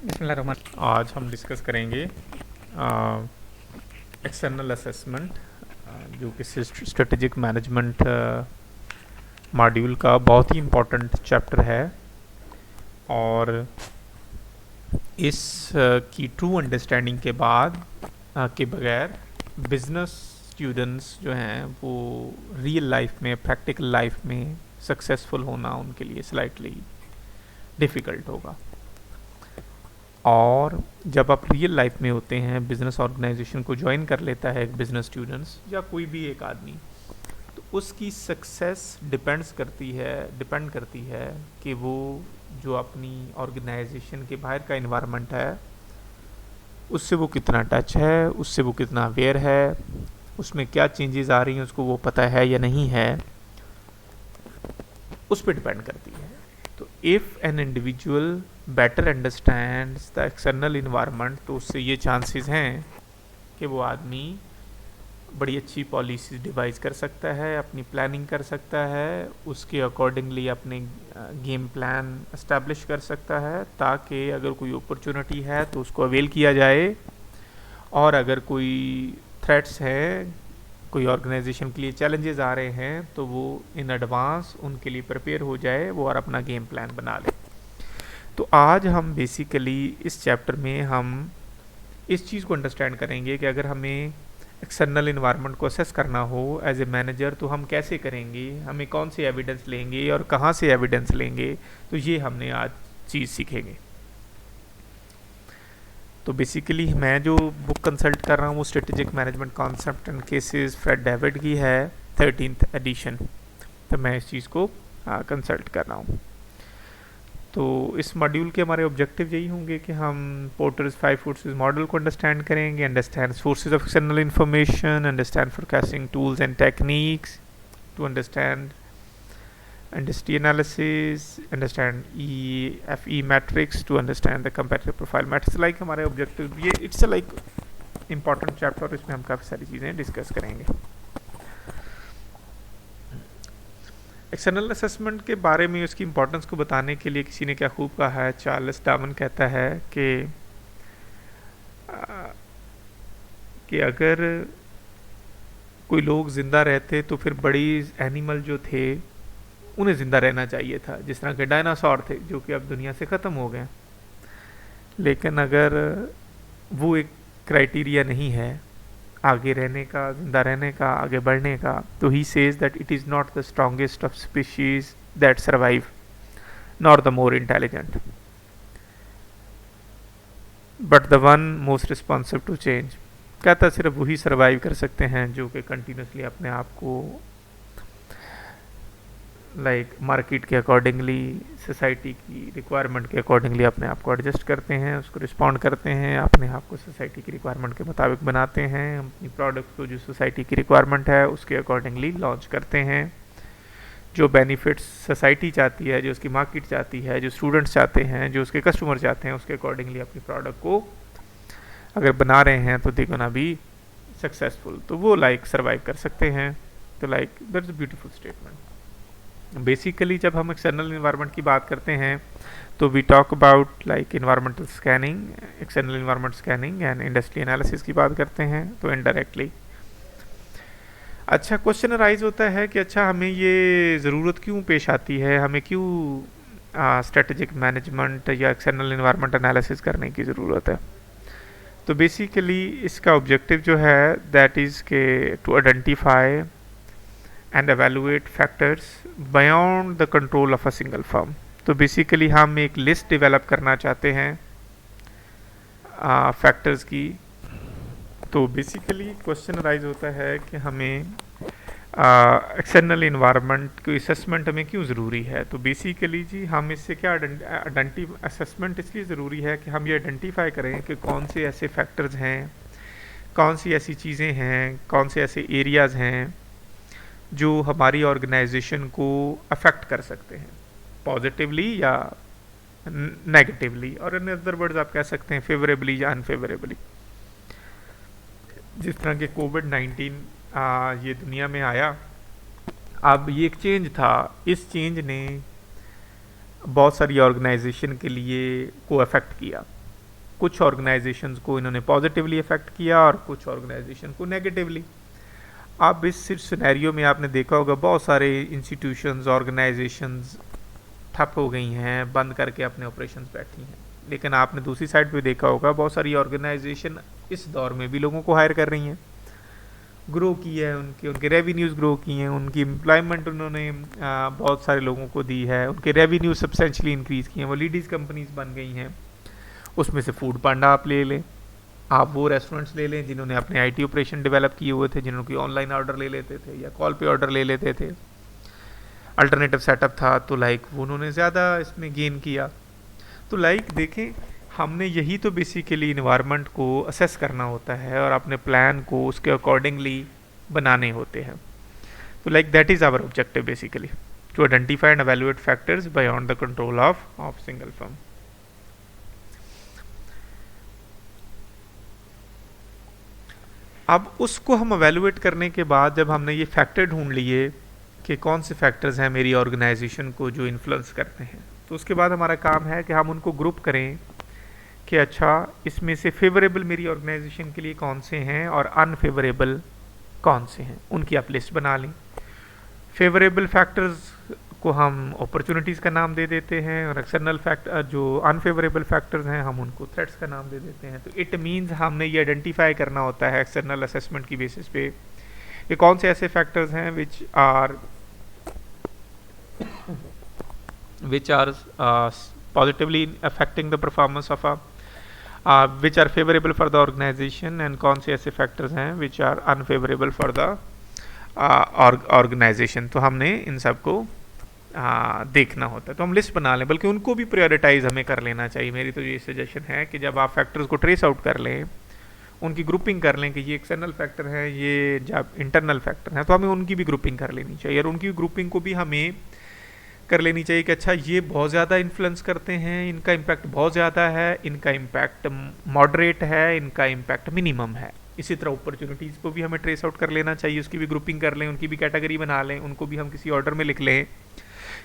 बिस्मिल्लाहिर्रहमान। आज हम डिस्कस करेंगे एक्सटर्नल असेसमेंट, जो कि स्ट्रेटेजिक मैनेजमेंट मॉड्यूल का बहुत ही इम्पोर्टेंट चैप्टर है। और इस की ट्रू अंडरस्टैंडिंग के बाद के बगैर बिजनेस स्टूडेंट्स जो हैं वो रियल लाइफ में, प्रैक्टिकल लाइफ में सक्सेसफुल होना उनके लिए स्लाइटली डिफ़िकल्ट होगा। और जब आप रियल लाइफ में होते हैं, बिजनेस ऑर्गेनाइजेशन को ज्वाइन कर लेता है एक बिजनेस स्टूडेंट्स या कोई भी एक आदमी, तो उसकी सक्सेस डिपेंड करती है कि वो जो अपनी ऑर्गेनाइजेशन के बाहर का इन्वायरमेंट है उससे वो कितना टच है, उससे वो कितना अवेयर है, उसमें क्या चेंजेस आ रही हैं उसको वो पता है या नहीं है, उस पर डिपेंड करती है। तो if an individual better understands the external environment, तो उससे ये चांसेस हैं कि वो आदमी बड़ी अच्छी पॉलिसीज डिवाइस कर सकता है, अपनी प्लानिंग कर सकता है, उसके अकॉर्डिंगली अपने गेम प्लान इस्टेब्लिश कर सकता है, ताकि अगर कोई अपॉर्चुनिटी है तो उसको अवेल किया जाए, और अगर कोई थ्रेट्स हैं, कोई ऑर्गेनाइजेशन के लिए चैलेंजेस आ रहे हैं, तो वो इन एडवांस उनके लिए प्रिपेयर हो जाए वो और अपना गेम प्लान बना ले। तो आज हम बेसिकली इस चैप्टर में हम इस चीज़ को अंडरस्टैंड करेंगे कि अगर हमें एक्सटर्नल इन्वायरमेंट को असेस करना हो एज ए मैनेजर तो हम कैसे करेंगे, हमें कौन से एविडेंस लेंगे और कहाँ से एविडेंस लेंगे, तो ये हमने आज चीज़ सीखेंगे। तो बेसिकली मैं जो बुक कंसल्ट कर रहा हूँ वो strategic management concept and cases Fred David की है, 13th एडिशन। तो मैं इस चीज़ को कंसल्ट कर रहा हूँ। तो इस मॉड्यूल के हमारे ऑब्जेक्टिव यही होंगे कि हम पोर्टर्स 5 फोर्सेस मॉडल को अंडरस्टैंड करेंगे, understand sources of external information, understand forecasting tools and techniques to understand industry analysis, understand EFE metrics to understand the competitive profile metrics। like हमारे objective ये it's a like important chapter और इसमें हम काफ़ी सारी चीज़ें discuss करेंगे। External assessment के बारे में उसकी इम्पोर्टेंस को बताने के लिए किसी ने क्या खूब कहा है, चार्ल्स डार्विन कहता है कि अगर कोई लोग ज़िंदा रहते तो फिर बड़ी एनिमल जो थे उन्हें ज़िंदा रहना चाहिए था, जिस तरह के डायनासोर थे जो कि अब दुनिया से ख़त्म हो गए। लेकिन अगर वो एक क्राइटेरिया नहीं है आगे रहने का, ज़िंदा रहने का, आगे बढ़ने का, तो he says that it is not the strongest of species that survive nor the more intelligent but the one most responsive to change. कहता सिर्फ वही सर्वाइव कर सकते हैं जो कि कंटिन्यूसली अपने आप को मार्केट के अकॉर्डिंगली, सोसाइटी की रिक्वायरमेंट के अकॉर्डिंगली अपने आप को एडजस्ट करते हैं, उसको रिस्पॉन्ड करते हैं, अपने आप को सोसाइटी की रिक्वायरमेंट के मुताबिक बनाते हैं, अपनी प्रोडक्ट को जो सोसाइटी की रिक्वायरमेंट है उसके अकॉर्डिंगली लॉन्च करते हैं, जो बेनिफिट्स सोसाइटी चाहती है, जो उसकी मार्केट चाहती है, जो स्टूडेंट्स चाहते हैं, जो उसके कस्टमर चाहते हैं, उसके अकॉर्डिंगली अपनी प्रोडक्ट को अगर बना रहे हैं तो दे गोना बी सक्सेसफुल, तो वो सर्वाइव कर सकते हैं। तो that's a beautiful statement. Basically जब हम एक्सटर्नल इन्वायरमेंट की बात करते हैं तो we talk about environmental scanning, external environment scanning and industry analysis की बात करते हैं। तो इनडायरेक्टली अच्छा क्वेश्चन अराइज होता है कि अच्छा हमें ये ज़रूरत क्यों पेश आती है, हमें क्यों स्ट्रेटेजिक मैनेजमेंट या एक्सटर्नल इन्वायरमेंट एनालिसिस करने की ज़रूरत है। तो बेसिकली इसका ऑब्जेक्टिव जो है दैट इज़ के to identify and evaluate factors beyond the control of a single firm। तो बेसिकली हम एक लिस्ट डेवलप करना चाहते हैं फैक्टर्स की। तो बेसिकली क्वेश्चन राइज होता है कि हमें एक्सटर्नल इन्वायरमेंट की असेसमेंट हमें क्यों ज़रूरी है। तो बेसिकली जी हम इससे क्या असेसमेंट इसलिए ज़रूरी है कि हम ये आइडेंटिफाई करें कि कौन से ऐसे फैक्टर्स हैं, कौन सी ऐसी चीज़ें हैं, कौन से ऐसे एरियाज़ हैं जो हमारी ऑर्गेनाइजेशन को अफेक्ट कर सकते हैं पॉजिटिवली या नेगेटिवली, और इन अदर वर्ड्स आप कह सकते हैं फेवरेबली या अनफेवरेबली। जिस तरह के कोविड-19 ये दुनिया में आया, अब ये एक चेंज था, इस चेंज ने बहुत सारी ऑर्गेनाइजेशन के लिए को अफेक्ट किया। कुछ ऑर्गेनाइजेशंस को इन्होंने पॉजिटिवली इफेक्ट किया और कुछ ऑर्गेनाइजेशन को नेगेटिवली। अब इस सिनेरियो में आपने देखा होगा बहुत सारे इंस्टीट्यूशंस, ऑर्गेनाइजेशंस ठप हो गई हैं, बंद करके अपने ऑपरेशंस बैठी हैं। लेकिन आपने दूसरी साइड पे देखा होगा बहुत सारी ऑर्गेनाइजेशन इस दौर में भी लोगों को हायर कर रही हैं, ग्रो की है, उनके रेवेन्यूज़ ग्रो की हैं, उनकी एम्प्लॉयमेंट उन्होंने बहुत सारे लोगों को दी है, उनके रेवेन्यू सब्सटेंशली इंक्रीज़ किए हैं, वो लीडीज़ कंपनीज बन गई हैं। उसमें से फूड पांडा आप ले लें, आप वो रेस्टोरेंट्स ले लें जिन्होंने अपने आईटी ऑपरेशन डेवलप किए हुए थे, जिन्होंने ऑनलाइन ऑर्डर ले लेते थे या कॉल पे ऑर्डर ले लेते थे, अल्टरनेटिव सेटअप था, तो लाइक उन्होंने ज़्यादा इसमें गेन किया। तो लाइक देखें, हमने यही तो बेसिकली इन्वायरमेंट को असेस करना होता है और अपने प्लान को उसके अकॉर्डिंगली बनाने होते हैं। तो like that is our objective basically, to identify and evaluate factors beyond the control of single firm. अब उसको हम एवेलुएट करने के बाद जब हमने ये फैक्टर ढूंढ लिए कि कौन से फैक्टर्स हैं मेरी ऑर्गेनाइजेशन को जो इन्फ्लुएंस करते हैं, तो उसके बाद हमारा काम है कि हम उनको ग्रुप करें कि अच्छा इसमें से फेवरेबल मेरी ऑर्गेनाइजेशन के लिए कौन से हैं और अनफेवरेबल कौन से हैं, उनकी आप लिस्ट बना लें। फेवरेबल फैक्टर्स को हम अपॉर्चुनिटीज़ का नाम दे देते हैं और एक्सटर्नल फैक्टर जो अनफेवरेबल फैक्टर्स हैं हम उनको थ्रेट्स का नाम दे देते हैं। तो इट मीन्स हमने ये आइडेंटिफाई करना होता है एक्सटर्नल असेसमेंट की बेसिस पे कि कौन से ऐसे फैक्टर्स हैं which are positively affecting the performance of which are favorable for the organization, and कौन से ऐसे factors हैं which are unfavorable for the organization। तो हमने इन सब को देखना होता है, तो हम लिस्ट बना लें, बल्कि उनको भी प्रायोरिटाइज हमें कर लेना चाहिए। मेरी तो ये सजेशन है कि जब आप फैक्टर्स को ट्रेस आउट कर लें, उनकी ग्रुपिंग कर लें कि ये एक्सटर्नल फैक्टर है, ये जब इंटरनल फैक्टर है, तो हमें उनकी भी ग्रुपिंग कर लेनी चाहिए और उनकी ग्रुपिंग को भी हमें कर लेनी चाहिए कि अच्छा ये बहुत ज़्यादा इन्फ्लुएंस करते हैं, इनका इम्पैक्ट बहुत ज़्यादा है, इनका इम्पैक्ट मॉडरेट है, इनका इम्पैक्ट मिनिमम है। इसी तरह अपॉर्चुनिटीज़ को भी हमें ट्रेस आउट कर लेना चाहिए, उसकी भी ग्रुपिंग कर लें, उनकी भी कैटेगरी बना लें, उनको भी हम किसी ऑर्डर में लिख लें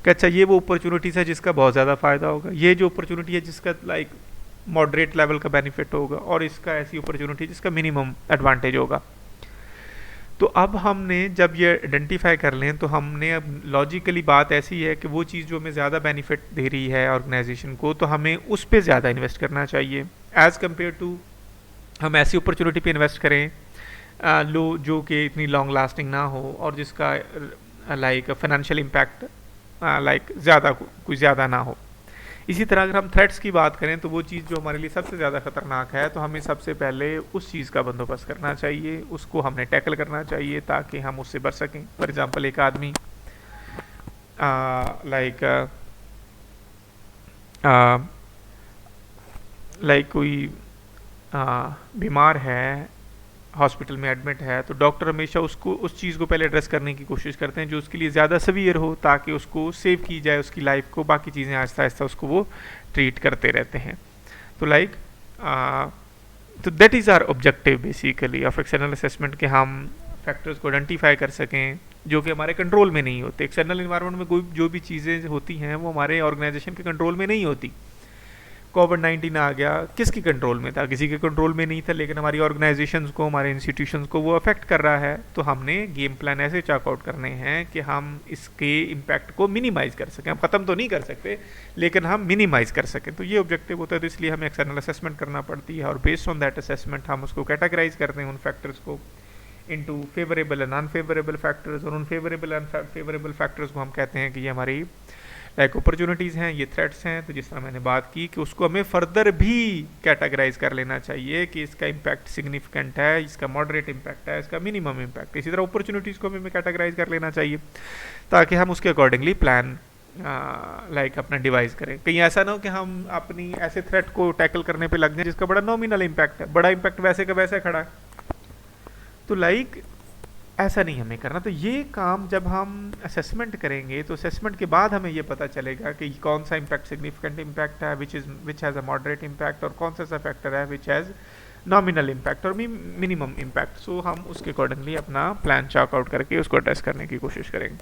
कि अच्छा ये वो अपॉर्चुनिटीज़ है जिसका बहुत ज़्यादा फ़ायदा होगा, ये जो अपॉर्चुनिटी है जिसका लाइक मॉडरेट लेवल का बेनिफिट होगा, और इसका ऐसी अपॉर्चुनिटी जिसका मिनिमम एडवांटेज होगा। तो अब हमने जब ये आइडेंटिफाई कर लें तो हमने अब लॉजिकली बात ऐसी है कि वो चीज़ जो हमें ज़्यादा बेनिफिट दे रही है ऑर्गेनाइजेशन को, तो हमें उस पर ज़्यादा इन्वेस्ट करना चाहिए एज़ कम्पेयर टू हम ऐसी अपॉर्चुनिटी पे इन्वेस्ट करें जो कि इतनी लॉन्ग लास्टिंग ना हो और जिसका लाइक फाइनेंशियल इम्पैक्ट लाइक कुछ ज़्यादा ना हो। इसी तरह अगर हम थ्रेट्स की बात करें तो वो चीज़ जो हमारे लिए सबसे ज़्यादा ख़तरनाक है, तो हमें सबसे पहले उस चीज़ का बंदोबस्त करना चाहिए, उसको हमने टैकल करना चाहिए ताकि हम उससे बच सकें। फॉर एग्ज़ाम्पल एक आदमी लाइक कोई बीमार है, हॉस्पिटल में एडमिट है, तो डॉक्टर हमेशा उसको उस चीज़ को पहले एड्रेस करने की कोशिश करते हैं जो उसके लिए ज़्यादा सवियर हो, ताकि उसको सेव की जाए उसकी लाइफ को, बाकी चीज़ें आहिस्ता आहिस्ता उसको वो ट्रीट करते रहते हैं। तो लाइक तो that is our objective basically of external assessment, कि हम फैक्टर्स को आइडेंटिफाई कर सकें जो कि हमारे कंट्रोल में नहीं होते। एक्सटर्नल इन्वायरमेंट में कोई जो भी चीज़ें होती हैं वो हमारे ऑर्गेनाइजेशन के कंट्रोल में नहीं होती। कोविड-19 आ गया, किसकी कंट्रोल में था? किसी के कंट्रोल में नहीं था, लेकिन हमारी ऑर्गेनाइजेशंस को, हमारे इंस्टीट्यूशंस को वो अफेक्ट कर रहा है। तो हमने गेम प्लान ऐसे चेकआउट करने हैं कि हम इसके इम्पैक्ट को मिनिमाइज़ कर सकें। हम ख़त्म तो नहीं कर सकते, लेकिन हम मिनिमाइज़ कर सकें। तो ये ऑब्जेक्टिव होता है, तो इसलिए हमें एक्सटर्नल असेसमेंट करना पड़ती है और बेस्ड ऑन दैट असेसमेंट हम उसको कैटेगराइज करते हैं उन फैक्टर्स को into favourable and unfavourable factors, और उन फेवरेबल एंड अनफेवरेबल फैक्टर्स को हम कहते हैं कि ये हमारी लाइक अपॉर्चुनिटीज़ हैं, ये थ्रेट्स हैं। तो जिस तरह मैंने बात की कि उसको हमें फर्दर भी कैटेगराइज कर लेना चाहिए कि इसका इम्पैक्ट सिग्निफिकेंट है, इसका मॉडरेट इम्पैक्ट है, इसका मिनिमम इम्पैक्ट। इसी तरह अपॉर्चुनिटीज़ को हमें कैटेगराइज कर लेना चाहिए ताकि हम उसके अकॉर्डिंगली प्लान लाइक अपना डिवाइस करें। कहीं ऐसा ना हो कि हम अपनी ऐसे थ्रेट को टैकल करने पे लग जाए जिसका बड़ा नॉमिनल इम्पैक्ट है, बड़ा इम्पैक्ट वैसे का वैसे खड़ा है। तो लाइक ऐसा नहीं हमें करना। तो ये काम जब हम असेसमेंट करेंगे तो असेसमेंट के बाद हमें ये पता चलेगा कि कौन सा इम्पैक्ट सिग्निफिकेंट इम्पैक्ट है, which has a moderate impact, और कौन सा फैक्टर है विच हैज़ नॉमिनल इम्पैक्ट और मिनिमम इम्पैक्ट। सो हम उसके अकॉर्डिंगली अपना प्लान चार्ट आउट करके उसको टेस्ट करने की कोशिश करेंगे।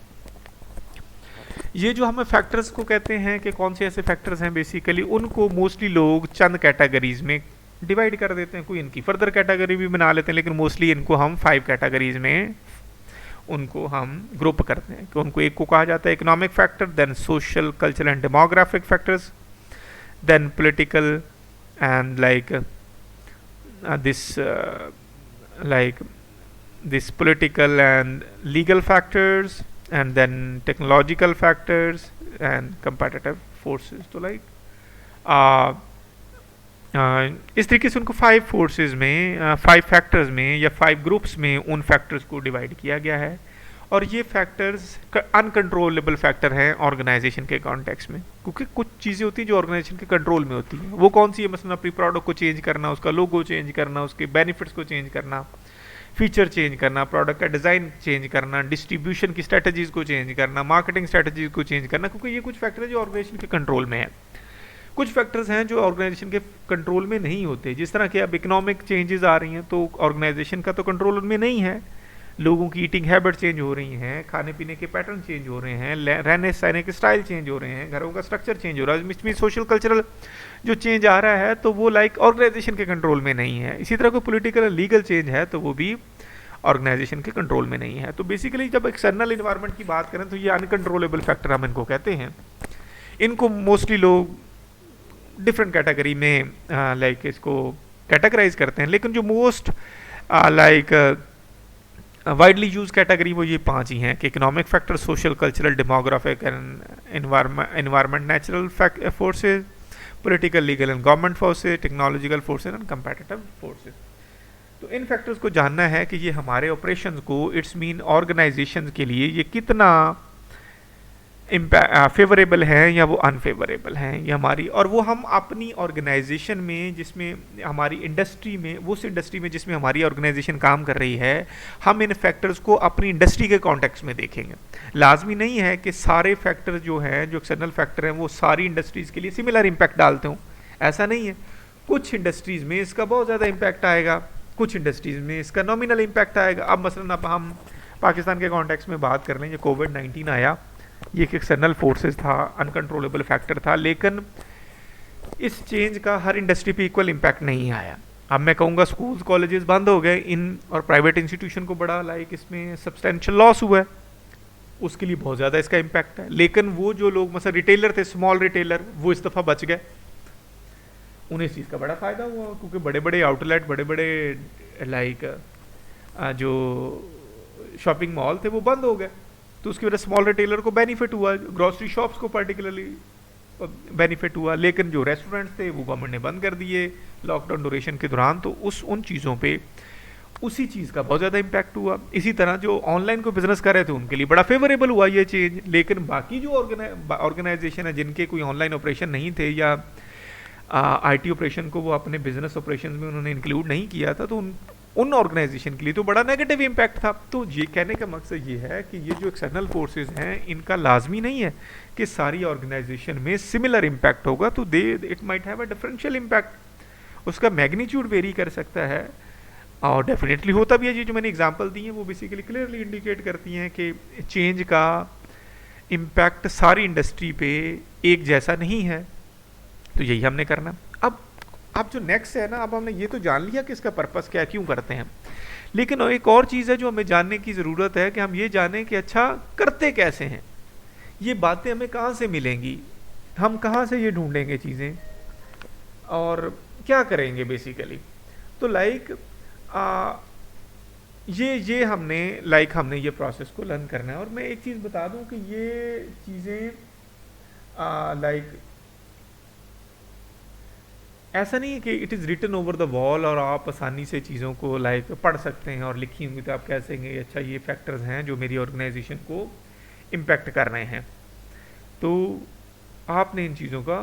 ये जो हमें फैक्टर्स को कहते हैं कि कौन से ऐसे फैक्टर्स हैं, बेसिकली उनको मोस्टली लोग चंद कैटेगरीज में डिवाइड कर देते हैं, कोई इनकी फर्दर कैटेगरी भी बना लेते हैं, लेकिन मोस्टली इनको हम 5 कैटेगरीज में उनको हम ग्रुप करते हैं कि उनको एक को कहा जाता है economic factor, then social cultural and demographic factors, then political and this like this political and legal factors, and then technological factors and competitive forces. तो इस तरीके से उनको 5 फोर्सेस में 5 फैक्टर्स में या 5 ग्रुप्स में उन फैक्टर्स को डिवाइड किया गया है। और ये फैक्टर्स अनकंट्रोलेबल फैक्टर हैं ऑर्गेनाइजेशन के कॉन्टेक्स्ट में, क्योंकि कुछ चीज़ें होती हैं जो ऑर्गेनाइजेशन के कंट्रोल में होती हैं। वो कौन सी है? मसलन अपनी प्रोडक्ट को चेंज करना, उसका लोगो चेंज करना, उसके बेनिफिट्स को चेंज करना, फीचर चेंज करना, प्रोडक्ट का डिज़ाइन चेंज करना, डिस्ट्रीब्यूशन की स्ट्रेटजीज को चेंज करना, मार्केटिंग स्ट्रेटजीज को चेंज करना, क्योंकि ये कुछ फैक्टर है जो ऑर्गेनाइजेशन के कंट्रोल में है। कुछ फैक्टर्स हैं जो ऑर्गेनाइजेशन के कंट्रोल में नहीं होते, जिस तरह के अब इकोनॉमिक चेंजेस आ रही हैं तो ऑर्गेनाइजेशन का तो कंट्रोल उनमें नहीं है। लोगों की ईटिंग हैबिट चेंज हो रही हैं, खाने पीने के पैटर्न चेंज हो रहे हैं, रहने सहने के स्टाइल चेंज हो रहे हैं, घरों का स्ट्रक्चर चेंज हो रहा है, इसमें सोशल कल्चरल जो चेंज आ रहा है तो वो ऑर्गेनाइजेशन के कंट्रोल में नहीं है। इसी तरह कोई पॉलिटिकल लीगल चेंज है तो वो भी ऑर्गेनाइजेशन के कंट्रोल में नहीं है। तो बेसिकली जब एक्सटर्नल इन्वायरमेंट की बात करें तो ये अनकंट्रोलेबल फैक्टर हम इनको कहते हैं। इनको मोस्टली लोग डिफरेंट कैटेगरी में इसको कैटेगराइज करते हैं, लेकिन जो मोस्ट वाइडली यूज कैटेगरी वो ये 5 ही हैं कि economic factor, social cultural demographic and environment natural forces, political legal and government forces, technological forces and competitive forces. तो इन फैक्टर्स को जानना है कि ये हमारे ऑपरेशंस को, इट्स मीन ऑर्गेनाइजेशन के लिए ये कितना फेवरेबल हैं या वो अनफेवरेबल हैं, ये हमारी, और वो हम अपनी ऑर्गेनाइजेशन में जिसमें हमारी इंडस्ट्री में, उस इंडस्ट्री में जिसमें हमारी ऑर्गेनाइजेशन काम कर रही है, हम इन फैक्टर्स को अपनी इंडस्ट्री के कॉन्टेक्स्ट में देखेंगे। लाजमी नहीं है कि सारे फैक्टर जो हैं, जो एक्सटर्नल फैक्टर हैं, वो सारी इंडस्ट्रीज़ के लिए सिमिलर इम्पैक्ट डालते हों, ऐसा नहीं है। कुछ इंडस्ट्रीज़ में इसका बहुत ज़्यादा इम्पैक्ट आएगा, कुछ इंडस्ट्रीज़ में इसका नॉमिनल इम्पैक्ट आएगा। अब मसलन अब हम पाकिस्तान के कॉन्टेक्स्ट में बात कर लें, जो कोविड-19 आया, ये एक एक्सटर्नल फोर्सेस था, अनकंट्रोलेबल फैक्टर था, लेकिन इस चेंज का हर इंडस्ट्री पे इक्वल इम्पैक्ट नहीं आया। अब मैं कहूँगा स्कूल्स कॉलेजेस बंद हो गए, इन और प्राइवेट इंस्टीट्यूशन को बड़ा इसमें सब्सटेंशियल लॉस हुआ है, उसके लिए बहुत ज़्यादा इसका इम्पैक्ट है। लेकिन वो जो लोग मतलब रिटेलर थे, स्मॉल रिटेलर, वो इस दफ़ा बच गए, उन्हें इस चीज़ का बड़ा फ़ायदा हुआ, क्योंकि बड़े बड़े आउटलेट, बड़े बड़े जो शॉपिंग मॉल थे वो बंद हो गए, तो उसकी वजह से स्मॉल रिटेलर को बेनिफिट हुआ, ग्रोसरी शॉप्स को पर्टिकुलरली बेनिफिट हुआ। लेकिन जो रेस्टोरेंट्स थे वो गवर्नमेंट ने बंद कर दिए लॉकडाउन ड्यूरेशन के दौरान, तो उन चीज़ों पे उसी चीज़ का बहुत ज़्यादा इम्पैक्ट हुआ। इसी तरह जो ऑनलाइन को बिजनेस कर रहे थे उनके लिए बड़ा फेवरेबल हुआ ये चेंज, लेकिन बाकी जो ऑर्गेनाइजेशन है जिनके कोई ऑनलाइन ऑपरेशन नहीं थे या आईटी ऑपरेशन को वो अपने बिजनेस ऑपरेशन में उन्होंने इंक्लूड नहीं किया था, तो उन ऑर्गेनाइजेशन के लिए तो बड़ा नेगेटिव इम्पैक्ट था। तो ये कहने का मकसद ये है कि ये जो एक्सटर्नल फोर्सेस हैं, इनका लाजमी नहीं है कि सारी ऑर्गेनाइजेशन में सिमिलर इम्पैक्ट होगा, तो it might have a differential impact, उसका मैग्नीट्यूड वेरी कर सकता है, और डेफिनेटली होता भी है। ये जो मैंने एग्जांपल दी हैं वो बेसिकली क्लियरली इंडिकेट करती हैं कि चेंज का इम्पैक्ट सारी इंडस्ट्री पे एक जैसा नहीं है, तो यही हमने करना। अब जो नेक्स्ट है ना, अब हमने ये तो जान लिया कि इसका पर्पस क्या है, क्यों करते हैं, लेकिन एक और चीज़ है जो हमें जानने की ज़रूरत है कि हम ये जानें कि अच्छा करते कैसे हैं, ये बातें हमें कहाँ से मिलेंगी, हम कहाँ से ये ढूंढेंगे चीज़ें और क्या करेंगे बेसिकली। तो ये हमने ये प्रोसेस को लर्न करना है। और मैं एक चीज़ बता दूं कि ये चीज़ें ऐसा नहीं है कि it is written over the wall और आप आसानी से चीज़ों को पढ़ सकते हैं और लिखी होंगी तो आप कह सकेंगे अच्छा ये फैक्टर्स हैं जो मेरी ऑर्गेनाइजेशन को इम्पैक्ट कर रहे हैं। तो आपने इन चीज़ों का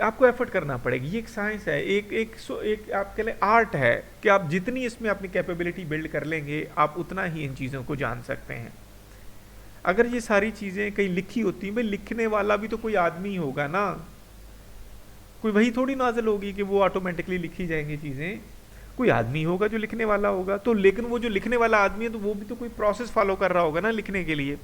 आपको एफर्ट करना पड़ेगी। ये एक साइंस है, एक आपके लिए आर्ट है कि आप जितनी इसमें अपनी कैपेबिलिटी बिल्ड कर लेंगे आप उतना ही इन चीज़ों को जान सकते हैं। अगर ये सारी चीज़ें कहीं लिखी होती हैं, भाई लिखने वाला भी तो कोई आदमी होगा ना, कोई वही थोड़ी नाजिल होगी कि वो ऑटोमेटिकली लिखी जाएंगी चीज़ें, कोई आदमी होगा जो लिखने वाला होगा। तो लेकिन वो जो लिखने वाला आदमी है तो वो भी तो कोई प्रोसेस फॉलो कर रहा होगा ना लिखने के लिए।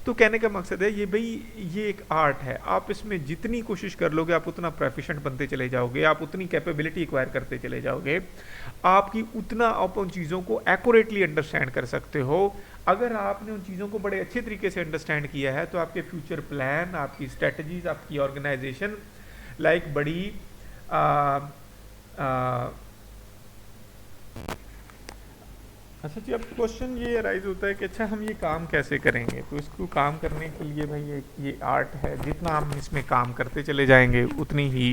तो कहने का मकसद है ये भाई, ये एक आर्ट है, आप इसमें जितनी कोशिश कर लोगे आप उतना प्रोफिशिएंट बनते चले जाओगे, आप उतनी कैपेबिलिटी एक्वायर करते चले जाओगे, आपकी उतना आप उन चीज़ों को एक्यूरेटली अंडरस्टैंड कर सकते हो। अगर आपने उन चीज़ों को बड़े अच्छे तरीके से अंडरस्टैंड किया है तो आपके फ्यूचर प्लान, आपकी स्ट्रेटजीज, आपकी ऑर्गेनाइजेशन लाइक बड़ी अच्छा जी, अब क्वेश्चन ये राइज होता है कि अच्छा हम ये काम कैसे करेंगे। तो इसको काम करने के लिए भाई ये आर्ट है, जितना हम इसमें काम करते चले जाएंगे उतनी ही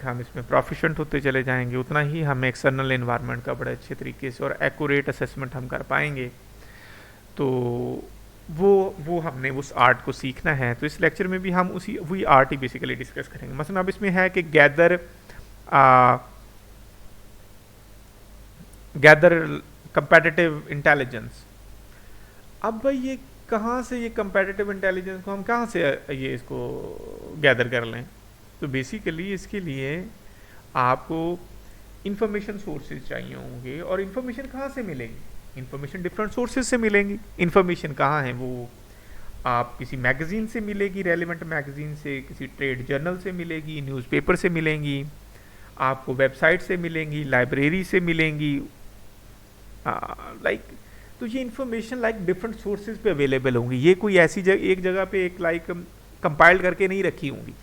हम इसमें प्रोफिशिएंट होते चले जाएंगे, उतना ही हम एक्सटर्नल एनवायरनमेंट का बड़े अच्छे तरीके से और एक्यूरेट असेसमेंट हम कर पाएंगे। तो वो हमने उस आर्ट को सीखना है। तो इस लेक्चर में भी हम वही आर्ट ही बेसिकली डिस्कस करेंगे। मसलन अब इसमें है कि गैदर कंपेटिटिव इंटेलिजेंस। अब भाई ये कहाँ से, ये कंपेटिटिव इंटेलिजेंस को हम कहाँ से ये इसको गैदर कर लें। तो बेसिकली इसके लिए आपको इंफॉर्मेशन सोर्सेज चाहिए होंगे, और इंफॉर्मेशन कहाँ से मिलेगी, इंफॉर्मेशन डिफरेंट सोर्सेज से मिलेंगी। इंफॉर्मेशन कहाँ है, वो आप किसी मैगजीन से मिलेगी, रेलिवेंट मैगजीन से, किसी ट्रेड जर्नल से मिलेगी, न्यूज़पेपर से मिलेंगी, आपको वेबसाइट से मिलेंगी, लाइब्रेरी से मिलेंगी, तो ये इंफॉर्मेशन डिफरेंट सोर्सेज पे अवेलेबल होंगी। ये कोई ऐसी एक जगह पे एक कंपाइल करके नहीं रखी होंगी।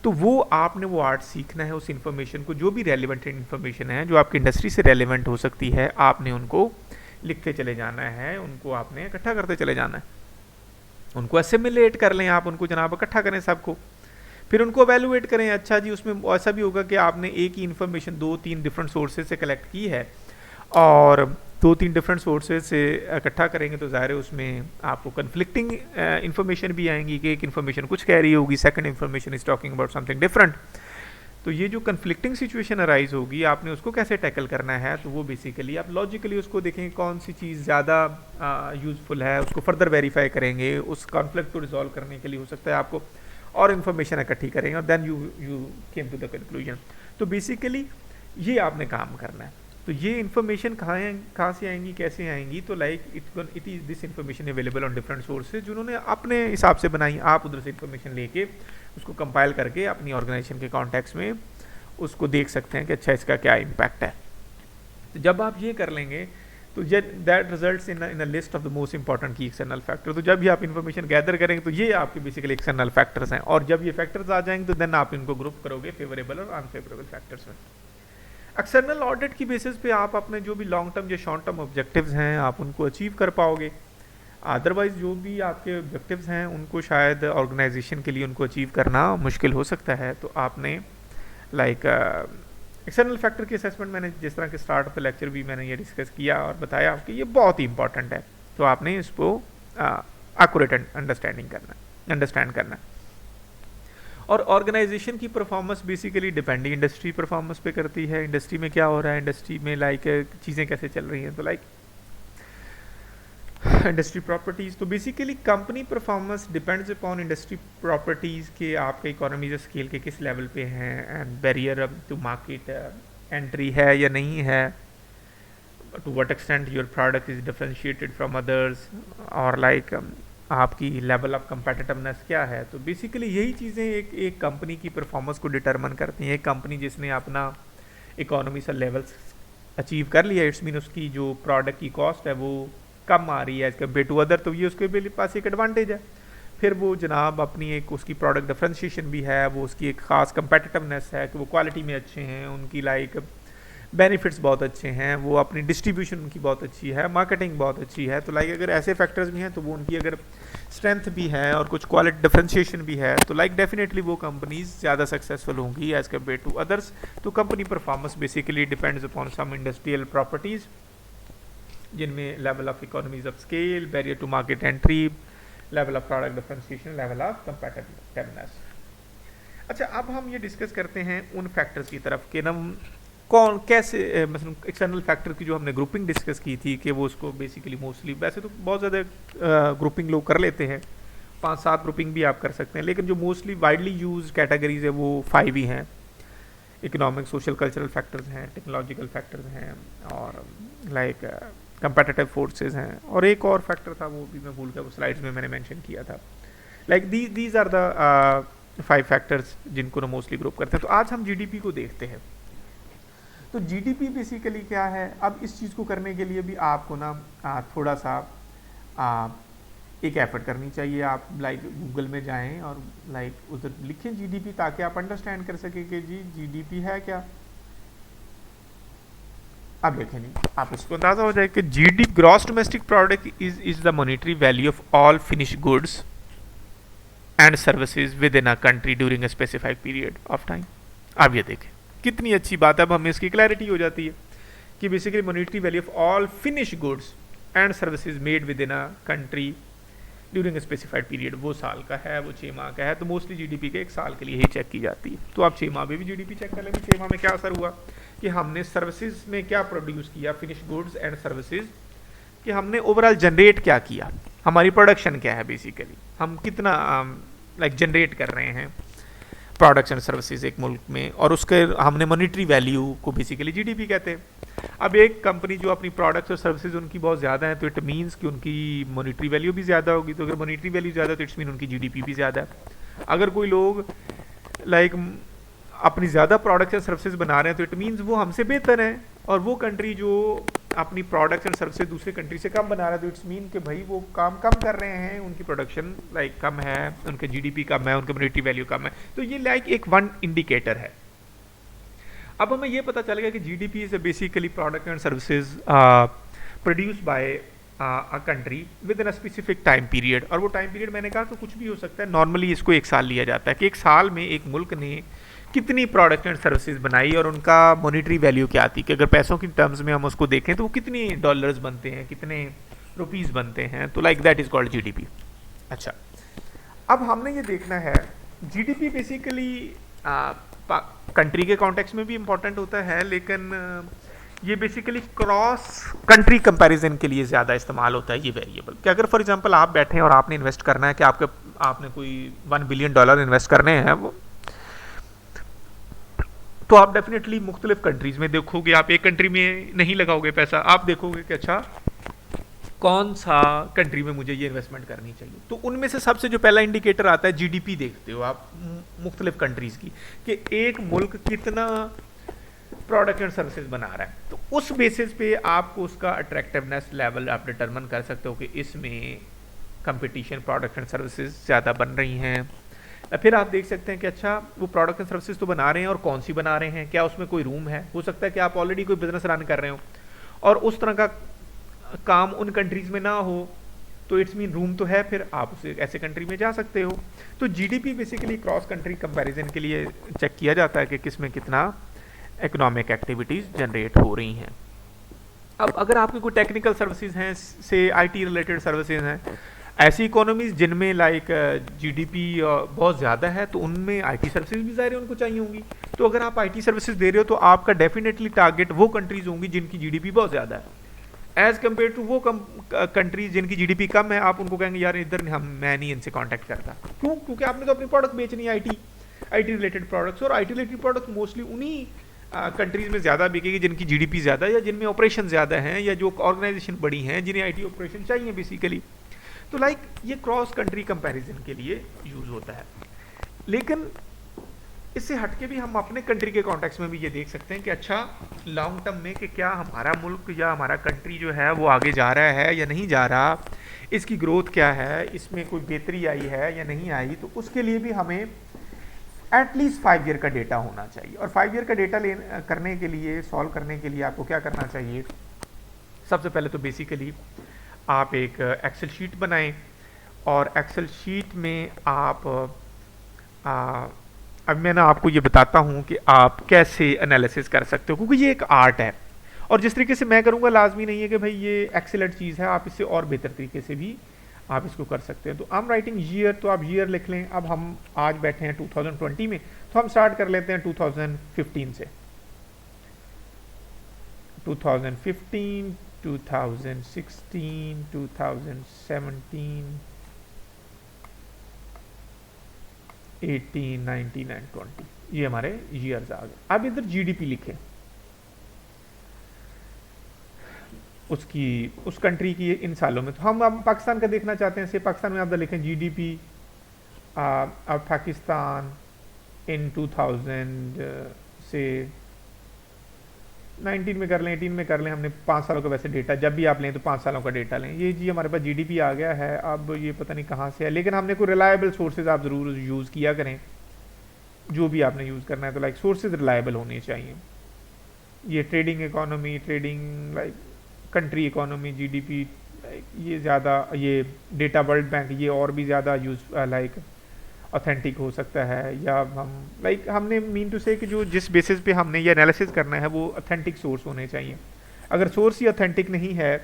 तो वो आपने वो आर्ट सीखना है, उस इंफॉर्मेशन को, जो भी रेलिवेंट इंफॉर्मेशन है जो आपकी इंडस्ट्री से रेलिवेंट हो सकती है, आपने उनको लिखते चले जाना है, उनको आपने इकट्ठा करते चले जाना है, उनको असिमिलेट कर लें आप, उनको जनाब इकट्ठा करें सबको, फिर उनको एवेलुएट करें। अच्छा जी, उसमें ऐसा भी होगा कि आपने एक ही इन्फॉर्मेशन 2-3 डिफरेंट सोर्सेज से कलेक्ट की है, और 2-3 डिफरेंट सोर्सेज से इकट्ठा करेंगे तो ज़ाहिर है उसमें आपको कन्फ्लिक्टिंग इन्फॉर्मेशन भी आएंगी कि एक इन्फॉर्मेशन कुछ कह रही होगी, second information is talking about something different. तो ये जो कन्फ्लिक्टिंग सिचुएशन अराइज होगी, आपने उसको कैसे टैकल करना है। तो वो बेसिकली आप लॉजिकली उसको देखेंगे कौन सी चीज़ ज़्यादा यूज़फुल है, उसको फर्दर वेरीफाई करेंगे, उस कॉन्फ्लिक्ट को रिजॉल्व करने के लिए हो सकता है आपको और इन्फॉर्मेशन इकट्ठी करेंगे, और then you came to the conclusion. तो बेसिकली ये आपने काम करना है। तो ये इन्फॉर्मेशन कहाँ से आएंगी, कैसे आएंगी, तो it is this information available on different sources जिन्होंने अपने हिसाब से बनाई। आप उधर से इन्फॉर्मेशन लेके उसको कंपाइल करके अपनी ऑर्गेनाइजेशन के कॉन्टेक्स्ट में उसको देख सकते हैं कि अच्छा इसका क्या इम्पैक्ट है। तो जब आप ये कर लेंगे तो that results in a list of the most important की एक्सटर्नल फैक्टर। तो जब भी आप इन्फॉर्मेशन गैदर करेंगे तो ये आपके बेसिकली एक्सटर्नल फैक्टर्स हैं, और जब ये फैक्टर्स आ जाएंगे तो देन आप इनको ग्रुप करोगे फेवरेबल और अनफेवरेबल फैक्टर्स में। एक्सटर्नल ऑडिट की बेसिस पे आप अपने जो भी लॉन्ग टर्म या शॉर्ट टर्म ऑब्जेक्टिव्स हैं आप उनको अचीव कर पाओगे। अदरवाइज जो भी आपके ऑब्जेक्टिव्स हैं उनको शायद ऑर्गेनाइजेशन के लिए उनको अचीव करना मुश्किल हो सकता है। तो आपने एक्सटर्नल फैक्टर की असेसमेंट, मैंने जिस तरह के स्टार्ट ऑफ द लेक्चर भी मैंने ये डिस्कस किया और बताया कि ये बहुत ही इंपॉर्टेंट है। तो आपने इसको एक्यूरेट अंडरस्टैंड करना है। और ऑर्गेनाइजेशन की performance basically depending industry performance पे करती है। इंडस्ट्री में क्या हो रहा है, इंडस्ट्री में चीज़ें कैसे चल रही हैं, तो इंडस्ट्री प्रॉपर्टीज़। तो basically company performance depends upon industry properties के आपके इकोनॉमीज स्केल के किस लेवल पे हैं, and barrier to market entry है या नहीं है, to what extent your product is differentiated from others, और आपकी लेवल ऑफ कंपेटिटिवनेस क्या है। तो बेसिकली यही चीज़ें एक कंपनी की परफॉर्मेंस को डिटरमिन करती हैं। एक कंपनी जिसने अपना इकोनॉमी से लेवल्स अचीव कर लिया, इट्स मीन उसकी जो प्रोडक्ट की कॉस्ट है वो कम आ रही है एज कम्पेयर टू अदर, तो ये उसके पास एक एडवांटेज है। फिर वो जनाब अपनी एक उसकी प्रोडक्ट डिफरेंशिएशन भी है, वो उसकी एक ख़ास कंपेटिटिवनेस है कि वो क्वालिटी में अच्छे हैं, उनकी बेनिफिट्स बहुत अच्छे हैं, वो अपनी डिस्ट्रीब्यूशन उनकी बहुत अच्छी है, मार्केटिंग बहुत अच्छी है। तो अगर ऐसे फैक्टर्स भी हैं तो वो उनकी अगर स्ट्रेंथ भी है और कुछ क्वालिटी डिफरेंशिएशन भी है तो डेफिनेटली वो कंपनीज ज़्यादा सक्सेसफुल होंगी एज कम्पेयर टू अदर्स। तो company performance basically depends upon some industrial properties जिनमें level of economies of scale, barrier to market entry, level of product differentiation, level of competitiveness. अच्छा, अब हम ये discuss करते हैं उन फैक्टर्स की तरफ कि हम कौन कैसे, मतलब एक्सटर्नल फैक्टर की जो हमने ग्रुपिंग डिस्कस की थी कि वो उसको बेसिकली मोस्टली, वैसे तो बहुत ज़्यादा ग्रुपिंग लोग कर लेते हैं, 5-7 ग्रुपिंग भी आप कर सकते हैं, लेकिन जो मोस्टली वाइडली यूज कैटेगरीज है वो 5 ही हैं। इकोनॉमिक, सोशल, कल्चरल फैक्टर्स हैं, टेक्नोलॉजिकल फैक्टर्स हैं, और कंपेटिटिव फोर्सेस हैं, और एक और फैक्टर था वो भी मैं भूल गया, वो स्लाइड्स में मैंने मेंशन किया था। Like these are the 5 factors जिनको ना मोस्टली ग्रुप करते हैं। तो आज हम जीडीपी को देखते हैं। तो जीडीपी बेसिकली क्या है? अब इस चीज़ को करने के लिए भी आपको ना थोड़ा सा एक एफर्ट करनी चाहिए। आप लाइक गूगल में जाएं और लाइक उधर लिखें जीडीपी, ताकि आप अंडरस्टैंड कर सकें कि जी जीडीपी है क्या। अब देखें, नहीं आप इसको अंदाजा हो जाए कि GD gross domestic product is the monetary value of all finish goods and services with in a country during a specified period of time. अब ये देखें कितनी अच्छी बात है, अब हमें इसकी क्लैरिटी हो जाती है कि basically monetary value of all finish goods and services made with in a country during specified period, वो साल का है, वो 6 माह का है। तो मोस्टली जीडीपी के 1 साल के लिए ही चेक की जाती है। तो आप 6 माह में भी जीडीपी चेक कर लेंगे, 6 माह में क्या असर हुआ कि हमने सर्विसेज में क्या प्रोड्यूस किया, फिनिश गुड्स एंड सर्विसेज, कि हमने ओवरऑल जनरेट क्या किया, हमारी प्रोडक्शन क्या है, बेसिकली हम कितना लाइक जनरेट कर रहे हैं प्रोडक्ट्स एंड सर्विसेज एक मुल्क में, और उसके हमने मॉनेटरी वैल्यू को बेसिकली जीडीपी कहते हैं। अब एक कंपनी जो अपनी प्रोडक्ट्स और सर्विसेज उनकी बहुत ज़्यादा है, तो इट मीन्स कि उनकी मॉनेटरी वैल्यू भी ज़्यादा होगी। तो अगर मॉनेटरी वैल्यू ज़्यादा तो इट्स मीन उनकी जीडीपी भी ज़्यादा है। अगर कोई लोग लाइक अपनी ज़्यादा प्रोडक्ट्स एंड सर्विसेज बना रहे हैं, तो इट मीन्स वो हमसे बेहतर है। और वो कंट्री जो अपनी प्रोडक्ट्स एंड सर्विसेज दूसरे कंट्री से कम बना रहा है, तो इट्स मीन कि भाई वो काम कम कर रहे हैं, उनकी प्रोडक्शन लाइक कम है, उनके जीडीपी कम है, उनकी मॉनेटरी वैल्यू कम है। तो ये लाइक एक वन इंडिकेटर है। अब हमें ये पता चलेगा कि GDP is basically product and services produce by a country with in a specific time period. और वो टाइम पीरियड मैंने कहा तो कुछ भी हो सकता है, नॉर्मली इसको 1 साल लिया जाता है कि 1 साल में एक मुल्क ने कितनी प्रोडक्ट एंड सर्विसेज बनाई और उनका मॉनेटरी वैल्यू क्या आती है, कि अगर पैसों की टर्म्स में हम उसको देखें तो वो कितने डॉलर्स बनते हैं, कितने रुपीस बनते हैं। तो like that is called GDP. अच्छा, अब हमने ये देखना है जीडीपी बेसिकली कंट्री के कॉन्टेक्स्ट में भी इंपॉर्टेंट होता है, लेकिन ये बेसिकली क्रॉस कंट्री कंपैरिजन के लिए ज़्यादा इस्तेमाल होता है ये वेरिएबल। कि अगर फॉर एग्जांपल आप बैठे हैं और आपने इन्वेस्ट करना है कि आपने कोई $1 बिलियन इन्वेस्ट करने हैं, वो तो आप डेफिनेटली मुख्तलिफ कंट्रीज में देखोगे। आप एक कंट्री में नहीं लगाओगे पैसा, आप देखोगे कि अच्छा कौन सा कंट्री में मुझे ये इन्वेस्टमेंट करनी चाहिए। तो उनमें से सबसे जो पहला इंडिकेटर आता है जीडीपी देखते हो आप मुख्तलिफ कंट्रीज की, कि एक मुल्क कितना प्रोडक्ट एंड सर्विसेज बना रहा है। तो उस बेसिस पे आपको उसका अट्रैक्टिवनेस लेवल आप डिटरमिन कर सकते हो कि इसमें कंपटीशन प्रोडक्ट एंड सर्विसेज ज़्यादा बन रही हैं। फिर आप देख सकते हैं कि अच्छा वो प्रोडक्ट एंड सर्विसेज तो बना रहे हैं, और कौन सी बना रहे हैं, क्या उसमें कोई रूम है। हो सकता है कि आप ऑलरेडी कोई बिजनेस रन कर रहे हो और उस तरह का काम उन कंट्रीज में ना हो, तो इट्स मीन रूम तो है, फिर आप उसे ऐसे कंट्री में जा सकते हो। तो GDP basically cross country comparison के लिए चेक किया जाता है कि किसमें कितना इकोनॉमिक एक्टिविटीज़ जनरेट हो रही हैं। अब अगर आपकी कोई टेक्निकल सर्विसेज हैं, से आईटी रिलेटेड सर्विसेज हैं, ऐसी इकोनॉमीज जिनमें लाइक जीडीपी बहुत ज़्यादा है, तो उनमें आईटी सर्विसेज भी ज़ाहिर उनको चाहिए होंगी। तो अगर आप आईटी सर्विसेज दे रहे हो तो आपका डेफिनेटली टारगेट वो कंट्रीज होंगी जिनकी जीडीपी बहुत ज़्यादा है, एज कम्पेयर टू वो कंट्रीज जिनकी जीडीपी कम है। आप उनको कहेंगे यार इधर मैं नहीं इनसे कॉन्टैक्ट करता। क्यों? क्योंकि आपने तो अपनी प्रोडक्ट बेचनी है, आईटी रिलेटेड प्रोडक्ट्स, और आईटी रिलेटेड प्रोडक्ट्स मोस्टली उन्हीं कंट्रीज में ज़्यादा बिकेगी जिनकी जीडीपी ज़्यादा है, या जिनमें ऑपरेशन ज़्यादा हैं, या जो ऑर्गेनाइजेशन बड़ी हैं जिन्हें आईटी ऑपरेशन चाहिए बेसिकली। तो लाइक ये क्रॉस कंट्री कंपैरिजन के लिए यूज़ होता है। लेकिन इससे हटके भी हम अपने कंट्री के कॉन्टेक्स्ट में भी ये देख सकते हैं कि अच्छा लॉन्ग टर्म में कि क्या हमारा मुल्क या हमारा कंट्री जो है वो आगे जा रहा है या नहीं जा रहा, इसकी ग्रोथ क्या है, इसमें कोई बेहतरी आई है या नहीं आई। तो उसके लिए भी हमें एटलीस्ट 5 ईयर का डेटा होना चाहिए। और 5 ईयर का डेटा करने के लिए, सॉल्व करने के लिए आपको क्या करना चाहिए? सबसे पहले तो बेसिकली आप एक एक्सेल शीट बनाएं, और एक्सेल शीट में आप अब मैं ना आपको ये बताता हूँ कि आप कैसे एनालिसिस कर सकते हो, क्योंकि ये एक आर्ट है। और जिस तरीके से मैं करूँगा लाजमी नहीं है कि भाई ये एक्सेलेंट चीज़ है, आप इससे और बेहतर तरीके से भी आप इसको कर सकते हैं। तो आई एम राइटिंग ईयर, तो आप ईयर लिख लें। अब हम आज बैठे हैं 2020 में, तो हम स्टार्ट कर लेते हैं 2015 से। 2015, 2016, 2017, 18, 19 एंड 20, ये हमारे ईयर्स आ गए। अब इधर जीडीपी लिखें। उसकी उस कंट्री की इन सालों में। तो हम अब पाकिस्तान का देखना चाहते हैं, से पाकिस्तान में आप लिखें जीडीपी अब पाकिस्तान इन 2000 से 19 में कर लें, 18 में कर लें, हमने 5 सालों का वैसे डेटा जब भी आप लें तो 5 सालों का डेटा लें। ये जी हमारे पास जीडीपी आ गया है। अब ये पता नहीं कहाँ से है, लेकिन हमने कोई रिलायबल सोर्सेज आप ज़रूर यूज़ किया करें, जो भी आपने यूज़ करना है तो लाइक सोर्सेज रिलायबल होने चाहिए। ये trading economy, trading like country economy, GDP, ये ज़्यादा, ये डेटा वर्ल्ड बैंक, ये और भी ज़्यादा यूज़ लाइक ऑथेंटिक हो सकता है। या हम लाइक हमने मीन टू से कि जो जिस बेसिस पे हमने ये एनालिसिस करना है वो ऑथेंटिक सोर्स होने चाहिए। अगर सोर्स ही ऑथेंटिक नहीं है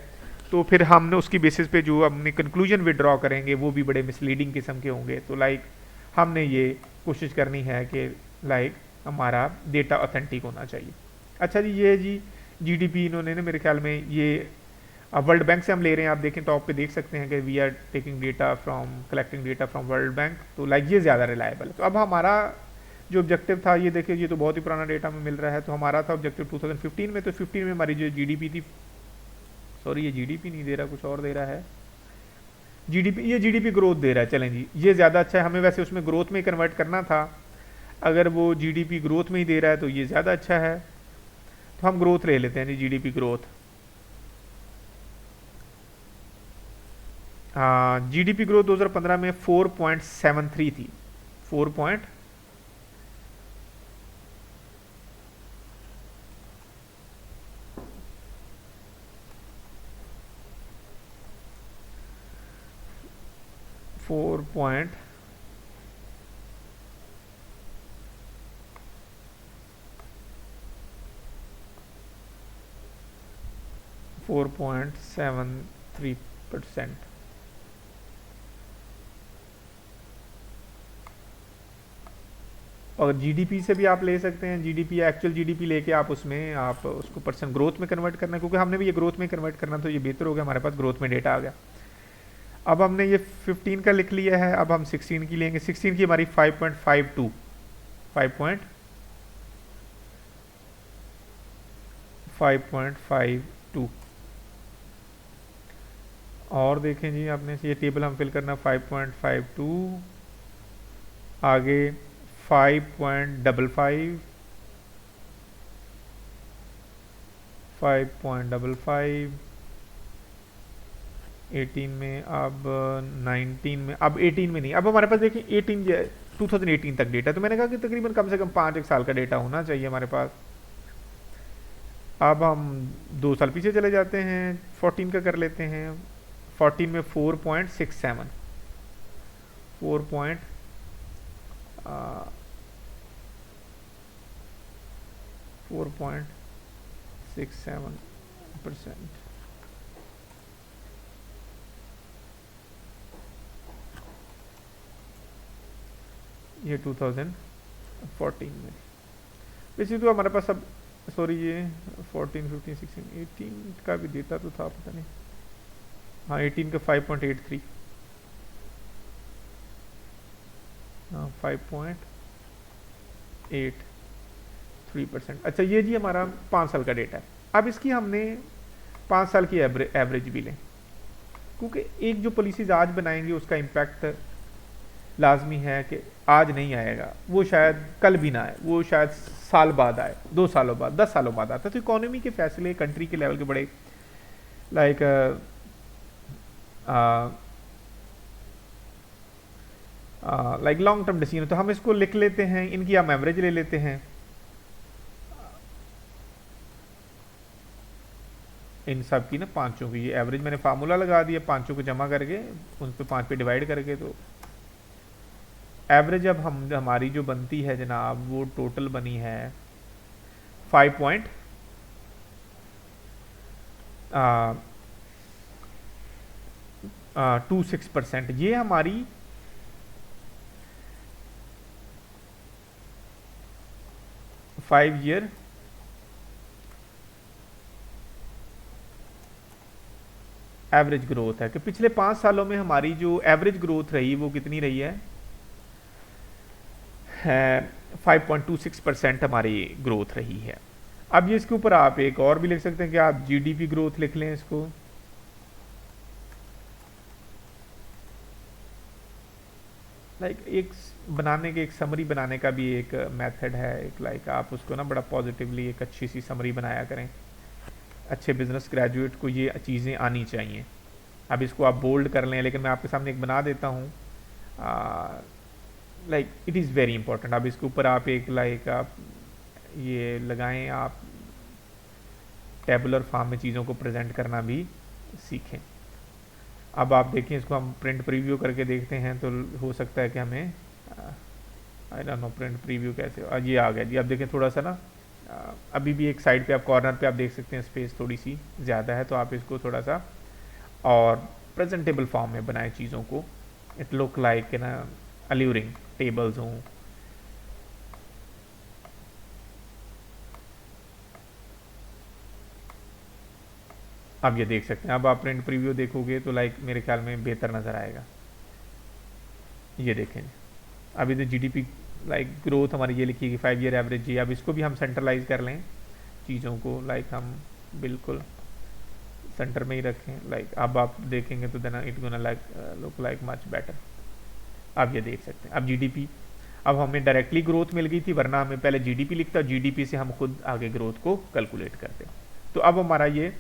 तो फिर हमने उसकी बेसिस पे जो हमने कंक्लूजन विड्रॉ करेंगे वो भी बड़े मिसलीडिंग किस्म के होंगे। तो लाइक हमने ये कोशिश करनी है कि लाइक हमारा डेटा ऑथेंटिक होना चाहिए। अच्छा जी, ये जी जीडीपी इन्होंने ना मेरे ख्याल में ये वर्ल्ड बैंक से हम ले रहे हैं। आप देखें टॉप पे देख सकते हैं कि we are taking data from collecting data from world bank. तो लाइक ये ज़्यादा रिलायबल है। तो अब हमारा जो ऑब्जेक्टिव था, ये देखिए ये तो बहुत ही पुराना डेटा हमें मिल रहा है। तो हमारा था ऑब्जेक्टिव 2015 में, तो 15 में हमारी जो जीडीपी थी, सॉरी ये जीडीपी नहीं दे रहा, कुछ और दे रहा है जीडीपी, ये जीडीपी ग्रोथ दे रहा है। चलें जी, ये ज़्यादा अच्छा है, हमें वैसे उसमें ग्रोथ में कन्वर्ट करना था। अगर वो जीडीपी ग्रोथ में ही दे रहा है तो ये ज़्यादा अच्छा है। तो हम ग्रोथ ले लेते हैं जी, जीडीपी ग्रोथ। जीडीपी ग्रोथ 2015 में 4.73 थी, 4 पॉइंट 4 पॉइंट 4.73%। और जीडीपी से भी आप ले सकते हैं, जीडीपी एक्चुअल जीडीपी लेके आप उसमें आप उसको परसेंट ग्रोथ में कन्वर्ट करना है, क्योंकि हमने भी ये ग्रोथ में कन्वर्ट करना, तो ये बेहतर हो गया, हमारे पास ग्रोथ में डेटा आ गया। अब हमने ये 15 का लिख लिया है, अब हम 16 की लेंगे। 16 की हमारी 5.52 5.52। और देखें जी, आपने ये टेबल हम फिल करना 5.52, आगे 5.55, 5.55, 18 में, अब 19 में, अब 18 में नहीं। अब हमारे पास देखिए 2018 तक डेटा, तो मैंने कहा कि तकरीबन कम से कम 5 साल का डेटा होना चाहिए हमारे पास। अब हम 2 साल पीछे चले जाते हैं, 14 का कर लेते हैं। 14 में 4.67, 4.67%। ये 2014 में। वैसे तो हमारे पास अब, सॉरी ये 14, 15, 16, 18 का भी डेटा तो था, पता नहीं। हाँ 18 का 5.83, हाँ 5.83%। अच्छा ये जी हमारा 5 साल का डेटा है। अब इसकी हमने 5 साल की एवरेज भी लें, क्योंकि एक जो पॉलिसीज आज बनाएंगे उसका इम्पैक्ट लाजमी है कि आज नहीं आएगा, वो शायद कल भी ना आए, वो शायद साल बाद आए, 2 सालों बाद, 10 सालों बाद आता है। तो इकोनॉमी के फैसले कंट्री के लेवल के बड़े लाइक लॉन्ग टर्म डिसीजन। तो हम इसको लिख लेते हैं, इनकी हम एवरेज ले लेते हैं। इन सब की ना पांचों की ये एवरेज मैंने फार्मूला लगा दिया, पांचों को जमा करके उन पे 5 पे डिवाइड करके, तो एवरेज अब हमारी जो बनती है जनाब, वो टोटल बनी है 5.26%। ये हमारी 5 ईयर एवरेज ग्रोथ है कि पिछले 5 सालों में हमारी जो एवरेज ग्रोथ रही वो कितनी रही है, 5.26% हमारी ग्रोथ रही है। अब ये इसके ऊपर आप एक और भी लिख सकते हैं कि आप जीडीपी ग्रोथ लिख लें इसको, एक बनाने के, एक समरी बनाने का भी एक मेथड है, एक आप उसको ना बड़ा पॉजिटिवली एक अच्छी सी समरी बनाया करें। अच्छे बिजनेस ग्रेजुएट को ये चीज़ें आनी चाहिए। अब इसको आप बोल्ड कर लें, लेकिन मैं आपके सामने एक बना देता हूँ। It is very important. अब इसके ऊपर आप एक आप ये लगाएं, आप टेबुलर फॉर्म में चीज़ों को प्रेजेंट करना भी सीखें। अब आप देखें, इसको हम प्रिंट प्रीव्यू करके देखते हैं तो हो सकता है कि हमें I don't know print preview कैसे, ये आ गया जी। अब देखें थोड़ा सा ना अभी भी एक साइड पे आप कॉर्नर पे आप देख सकते हैं स्पेस थोड़ी सी ज़्यादा है, तो आप इसको थोड़ा सा और प्रेजेंटेबल फॉर्म में बनाए चीज़ों को। इट लुक लाइक ना अल्यूरिंग टेबल्स हों। अब ये देख सकते हैं, अब आप प्रिंट प्रीव्यू देखोगे तो मेरे ख्याल में बेहतर नज़र आएगा। ये देखें अभी तो जीडीपी ग्रोथ हमारी ये लिखी है 5 ईयर एवरेज। ये अब इसको भी हम सेंट्रलाइज कर लें चीज़ों को, हम बिल्कुल सेंटर में ही रखें। अब आप देखेंगे तो देना it gonna look like much better. अब ये देख सकते हैं, अब जीडीपी, अब हमें डायरेक्टली ग्रोथ मिल गई थी, वरना हमें पहले जीडीपी लिखता, जीडीपी से हम खुद आगे ग्रोथ को कैलकुलेट करते। तो अब हमारा ये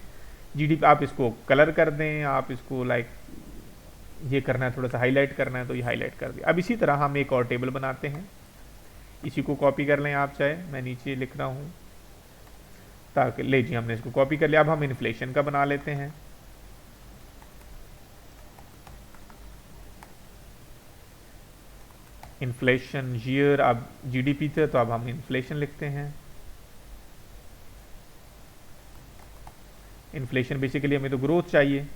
जीडीपी, आप इसको कलर कर दें, आप इसको ये करना है, थोड़ा सा हाईलाइट करना है तो ये हाईलाइट कर दिया। अब इसी तरह हम एक और टेबल बनाते हैं, इसी को कॉपी कर लें आप चाहे, मैं नीचे लिख रहा हूँ ताकि ले जी हमने इसको कॉपी कर लिया। अब हम इन्फ्लेशन का बना लेते हैं। इन्फ्लेशन ईयर, अब जीडीपी थे तो अब हम इन्फ्लेशन लिखते हैं। इन्फ्लेशन बेसिकली हमें तो ग्रोथ चाहिए,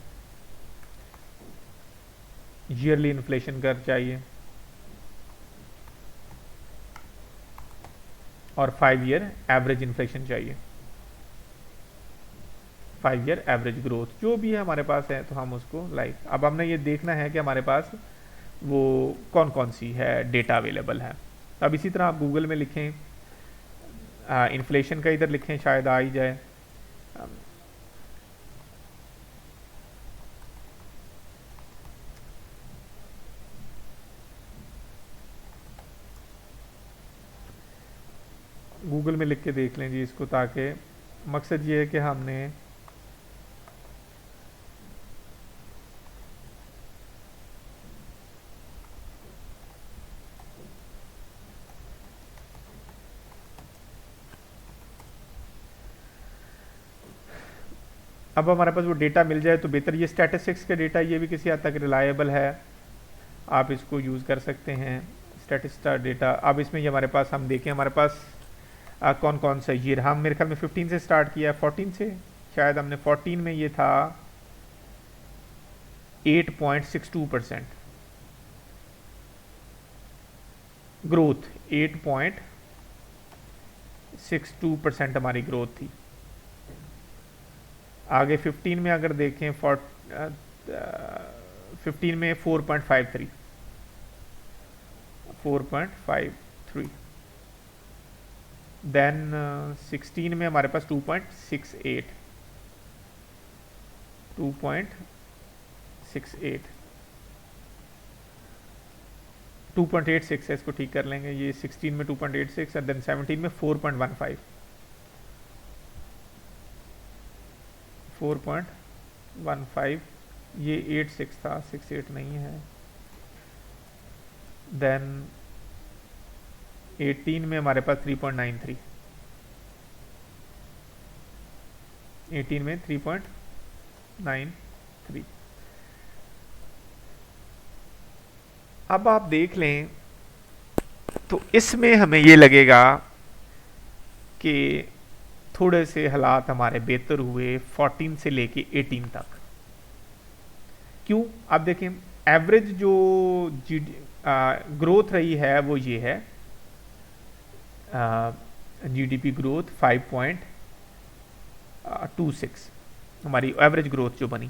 ईयरली इन्फ्लेशन कर चाहिए, और 5 ईयर एवरेज इन्फ्लेशन चाहिए, 5 ईयर एवरेज ग्रोथ जो भी है हमारे पास है, तो हम उसको अब हमने ये देखना है कि हमारे पास वो कौन कौन सी है डेटा अवेलेबल है। अब इसी तरह आप गूगल में लिखें, इन्फ्लेशन का इधर लिखें, शायद आ ही जाए। गूगल में लिख के देख लें जी इसको, ताकि मकसद ये है कि हमने अब हमारे पास वो डेटा मिल जाए तो बेहतर। ये स्टैटिस्टिक्स का डेटा, ये भी किसी हद तक रिलायबल है, आप इसको यूज़ कर सकते हैं स्टैटिस्टा डेटा। अब इसमें ये हमारे पास हम देखें, हमारे पास कौन कौन सा ईयर, हम मेरे ख्याल में 15 से स्टार्ट किया है, 14 से शायद हमने 14 में ये था 8.62% ग्रोथ, 8.62% हमारी ग्रोथ थी। आगे 15 में अगर देखें 15 में 4.53, देन 16 में हमारे पास 2.68 2.86 है, इसको ठीक कर लेंगे। ये 16 में 2.86 और देन 17 में 4.15 4.15, ये 86 था, 68 नहीं है। देन 18 में हमारे पास 3.93, 18 में 3.93। अब आप देख लें तो इसमें हमें ये लगेगा कि थोड़े से हालात हमारे बेहतर हुए 14 से लेके 18 तक। क्यों? आप देखें एवरेज जो ग्रोथ रही है वो ये है, जीडीपी ग्रोथ 5.26 हमारी एवरेज ग्रोथ जो बनी,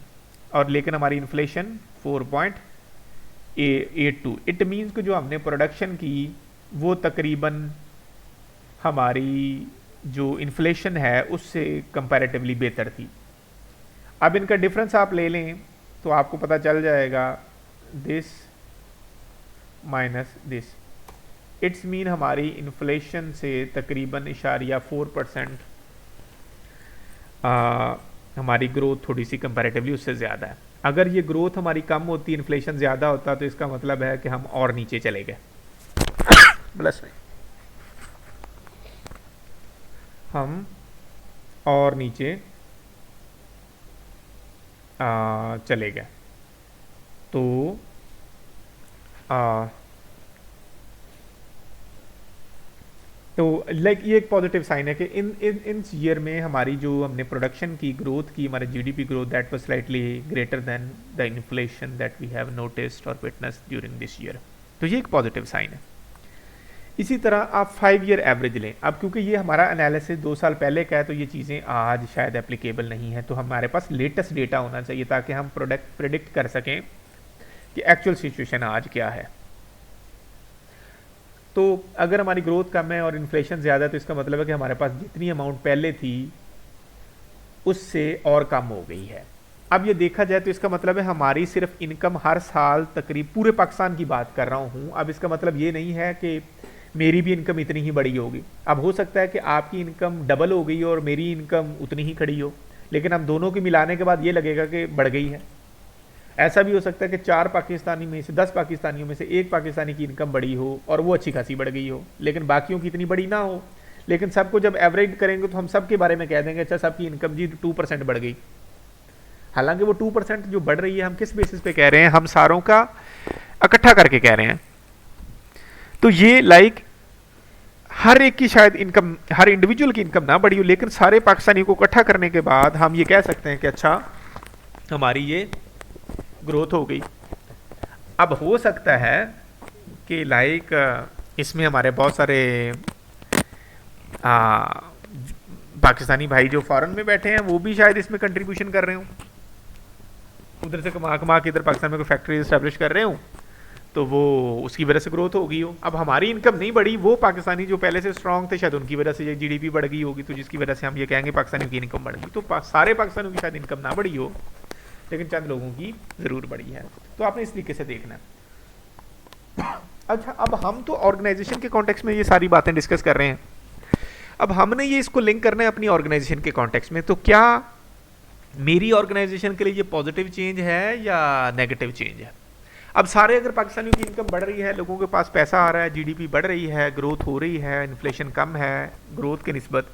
और लेकिन हमारी इन्फ्लेशन 4.82। इट मीन्स कि जो हमने प्रोडक्शन की वो तकरीबन हमारी जो इन्फ्लेशन है उससे कंपैरेटिवली बेहतर थी। अब इनका डिफरेंस आप ले लें तो आपको पता चल जाएगा this minus this, it's mean हमारी इन्फ्लेशन से तकरीबन इशारिया 4% हमारी ग्रोथ थोड़ी सी कंपैरेटिवली उससे ज़्यादा है। अगर ये ग्रोथ हमारी कम होती, इन्फ्लेशन ज़्यादा होता, तो इसका मतलब है कि हम और नीचे चले गए, प्लस में हम और नीचे चले गए। तो लाइक ये एक पॉजिटिव साइन है कि इन ईयर में हमारी जो हमने प्रोडक्शन की ग्रोथ की, हमारे GDP growth, that was slightly greater than the inflation that we have noticed और विटनेस्ड ड्यूरिंग दिस ईयर। तो ये एक पॉजिटिव साइन है। इसी तरह आप 5 ईयर एवरेज लें। अब क्योंकि ये हमारा एनालिसिस 2 साल पहले का है तो ये चीज़ें आज शायद एप्लीकेबल नहीं है, तो हमारे पास लेटेस्ट डेटा होना चाहिए ताकि हम प्रोडिक्ट कर सकें कि एक्चुअल सिचुएशन आज क्या है। तो अगर हमारी ग्रोथ कम है और इन्फ्लेशन ज़्यादा है तो इसका मतलब है कि हमारे पास जितनी अमाउंट पहले थी उससे और कम हो गई है। अब ये देखा जाए तो इसका मतलब है हमारी सिर्फ इनकम हर साल तकरीब, पूरे पाकिस्तान की बात कर रहा हूँ, अब इसका मतलब ये नहीं है कि मेरी भी इनकम इतनी ही बड़ी होगी। अब हो सकता है कि आपकी इनकम डबल हो गई और मेरी इनकम उतनी ही खड़ी हो, लेकिन हम दोनों की मिलाने के बाद ये लगेगा कि बढ़ गई है। ऐसा भी हो सकता है कि 4 पाकिस्तानी में से 10 पाकिस्तानियों में से 1 पाकिस्तानी की इनकम बड़ी हो और वो अच्छी खासी बढ़ गई हो, लेकिन बाकियों की इतनी बड़ी ना हो। लेकिन सबको जब एवरेज करेंगे तो हम सब के बारे में कह देंगे अच्छा सबकी इनकम जी 2% बढ़ गई। हालांकि वो 2% जो बढ़ रही है हम किस बेसिस पे कह रहे हैं, हम सारों का इकट्ठा करके कह रहे हैं। तो ये लाइक हर एक की शायद इनकम, हर इंडिविजुअल की इनकम ना बढ़ी हो, लेकिन सारे पाकिस्तानी को इकट्ठा करने के बाद हम ये कह सकते हैं कि अच्छा हमारी ये ग्रोथ हो गई। अब हो सकता है कि लाइक इसमें हमारे बहुत सारे पाकिस्तानी भाई जो फॉरेन में बैठे हैं वो भी शायद इसमें कंट्रीब्यूशन कर रहे हो, उधर से कमा कमा के इधर पाकिस्तान में कोई फैक्ट्री इस्टेब्लिश कर रहे हो, तो वो उसकी वजह से ग्रोथ हो गई हो। अब हमारी इनकम नहीं बढ़ी, वो पाकिस्तानी जो पहले से स्ट्रांग थे शायद उनकी वजह से ये जीडीपी बढ़ गई होगी, तो जिसकी वजह से हम ये कहेंगे पाकिस्तानियों की इनकम बढ़ गई। तो सारे पाकिस्तानियों की शायद इनकम ना बढ़ी हो, लेकिन चंद लोगों की ज़रूर बढ़ी है। तो आपने इस तरीके से देखना है। अच्छा, अब हम तो ऑर्गेनाइजेशन के कॉन्टेक्स्ट में ये सारी बातें डिस्कस कर रहे हैं, अब हमने ये इसको लिंक करना है अपनी ऑर्गेनाइजेशन के कॉन्टेक्स्ट में। तो क्या मेरी ऑर्गेनाइजेशन के लिए ये पॉजिटिव चेंज है या नेगेटिव चेंज है? अब सारे अगर पाकिस्तानियों की इनकम बढ़ रही है, लोगों के पास पैसा आ रहा है, जीडीपी बढ़ रही है, ग्रोथ हो रही है, इन्फ्लेशन कम है ग्रोथ के निस्बत,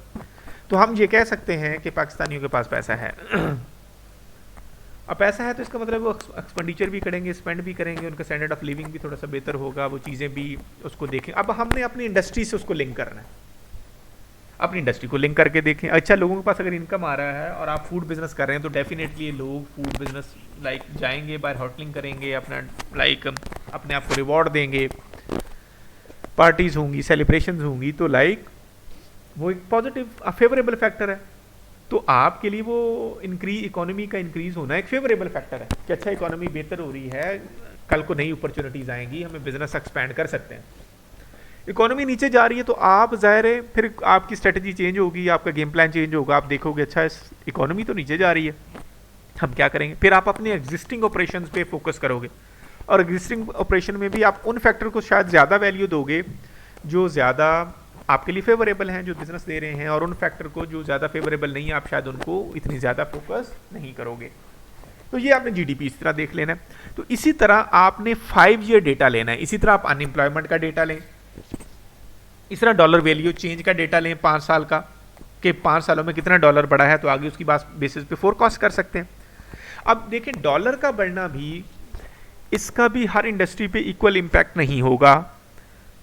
तो हम ये कह सकते हैं कि पाकिस्तानियों के पास पैसा है। अब पैसा है तो इसका मतलब वो एक्सपेंडिचर भी करेंगे, स्पेंड भी करेंगे, उनका स्टैंडर्ड ऑफ लिविंग भी थोड़ा सा बेहतर होगा, वो चीज़ें भी उसको देखें। अब हमने अपनी इंडस्ट्री से उसको लिंक करना है, अपनी इंडस्ट्री को लिंक करके देखें। अच्छा, लोगों के पास अगर इनकम आ रहा है और आप फूड बिजनेस कर रहे हैं तो डेफिनेटली ये लोग फूड बिजनेस लाइक जाएंगे, बाहर होटलिंग करेंगे, अपना लाइक अपने आप को रिवॉर्ड देंगे, पार्टीज होंगी, सेलिब्रेशन होंगी, तो लाइक वो एक पॉजिटिव फेवरेबल फैक्टर है। तो आपके लिए वो इकोनॉमी का इंक्रीज होना एक फेवरेबल फैक्टर है कि अच्छा इकोनॉमी बेहतर हो रही है, कल को नई अपॉर्चुनिटीज आएंगी, हमें बिजनेस एक्सपैंड कर सकते हैं। इकोनॉमी नीचे जा रही है तो आप ज़ाहिर है फिर आपकी स्ट्रेटजी चेंज होगी, आपका गेम प्लान चेंज होगा, आप देखोगे अच्छा इस इकोनॉमी तो नीचे जा रही है, हम क्या करेंगे, फिर आप अपने एग्जिस्टिंग ऑपरेशंस पे फोकस करोगे, और एग्जिस्टिंग ऑपरेशन में भी आप उन फैक्टर को शायद ज़्यादा वैल्यू दोगे जो ज़्यादा आपके लिए फेवरेबल हैं, जो बिजनेस दे रहे हैं, और उन फैक्टर को जो ज़्यादा फेवरेबल नहीं है आप शायद उनको इतनी ज़्यादा फोकस नहीं करोगे। तो ये आपने जीडीपी इस तरह देख लेना है। तो इसी तरह आपने 5 ईयर डेटा लेना है, इसी तरह आप अनएम्प्लॉयमेंट का डेटा लें, इस तरह डॉलर वैल्यू चेंज का डेटा लें 5 साल का, कि 5 सालों में कितना डॉलर बढ़ा है, तो आगे उसकी बेसिस पे फोरकास्ट कर सकते हैं। अब देखें डॉलर का बढ़ना भी, इसका भी हर इंडस्ट्री पे इक्वल इम्पैक्ट नहीं होगा।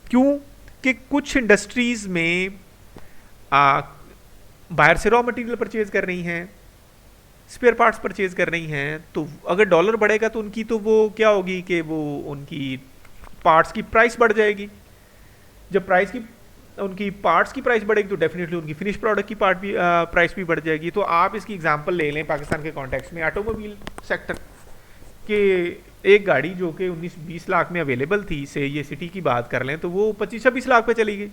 क्यों? कि कुछ इंडस्ट्रीज में बाहर से रॉ मटेरियल परचेज कर रही हैं, स्पेयर पार्ट्स परचेज कर रही हैं, तो अगर डॉलर बढ़ेगा तो उनकी तो वो क्या होगी कि वो उनकी पार्ट्स की प्राइस बढ़ जाएगी। जब उनकी पार्ट्स की प्राइस बढ़ेगी तो डेफिनेटली उनकी फिनिश प्रोडक्ट की प्राइस भी बढ़ जाएगी। तो आप इसकी एग्जांपल ले लें पाकिस्तान के कॉन्टेक्स्ट में, ऑटोमोबाइल सेक्टर के एक गाड़ी जो कि 19-20 लाख में अवेलेबल थी, से ये सिटी की बात कर लें, तो वो 25-26 लाख पे चली गई।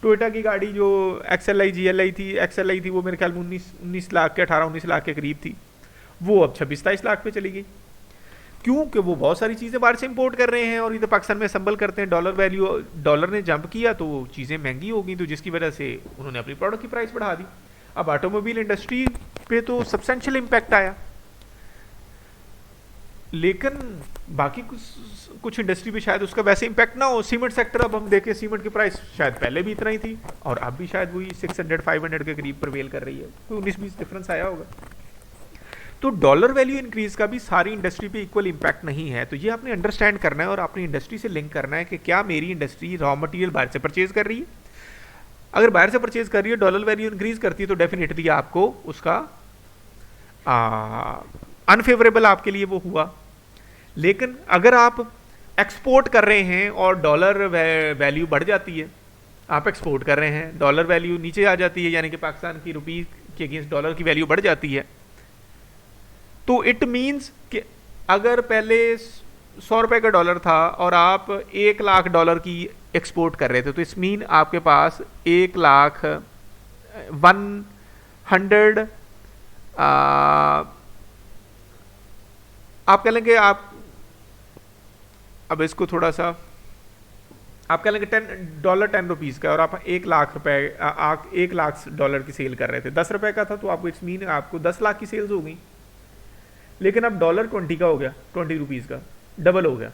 टोयोटा की गाड़ी जो XLI GLI थी, XLI थी वो मेरे ख्याल में 19 लाख के 18-19 लाख के करीब थी, वो अब 26-27 लाख पे चली गई। क्यों? कि वो बहुत सारी चीज़ें बाहर से इंपोर्ट कर रहे हैं और इधर पाकिस्तान में असम्बल करते हैं। डॉलर ने जंप किया तो वो चीज़ें महंगी हो गई, तो जिसकी वजह से उन्होंने अपनी प्रोडक्ट की प्राइस बढ़ा दी। अब ऑटोमोबाइल इंडस्ट्री पे तो सब्सटेंशियल इम्पैक्ट आया, लेकिन बाकी कुछ इंडस्ट्री पे शायद उसका वैसे इम्पैक्ट ना हो। सीमेंट सेक्टर, अब हम देखें सीमेंट की प्राइस शायद पहले भी इतना ही थी और अब भी शायद वही 600-500 के करीब प्रिवेल कर रही है, कोई 19-20 डिफरेंस आया होगा। तो डॉलर वैल्यू इंक्रीज का भी सारी इंडस्ट्री पे इक्वल इम्पैक्ट नहीं है। तो ये आपने अंडरस्टैंड करना है और अपनी इंडस्ट्री से लिंक करना है कि क्या मेरी इंडस्ट्री रॉ मटेरियल बाहर से परचेज कर रही है। अगर बाहर से परचेज कर रही है, डॉलर वैल्यू इंक्रीज करती है, तो डेफिनेटली आपको उसका अनफेवरेबल आपके लिए वो हुआ। लेकिन अगर आप एक्सपोर्ट कर रहे हैं और डॉलर वैल्यू बढ़ जाती है, आप एक्सपोर्ट कर रहे हैं, डॉलर वैल्यू नीचे आ जाती है, यानी कि पाकिस्तान की रुपी के अगेंस्ट डॉलर की वैल्यू बढ़ जाती है, तो इट मीन्स कि अगर पहले 100 रुपए का डॉलर था और आप 1 लाख डॉलर की एक्सपोर्ट कर रहे थे, तो इस मीन आपके पास 1,100 आप कह लेंगे, आप अब इसको थोड़ा सा आप कह लेंगे $10 रुपीज़ का, और आप 1 लाख रुपए 1 लाख डॉलर की सेल कर रहे थे, 10 रुपए का था, तो आपको इट्स मीन आपको 10 लाख की सेल्स हो गई। लेकिन अब डॉलर 20 का हो गया, 20 रुपीज़ का, डबल हो गया।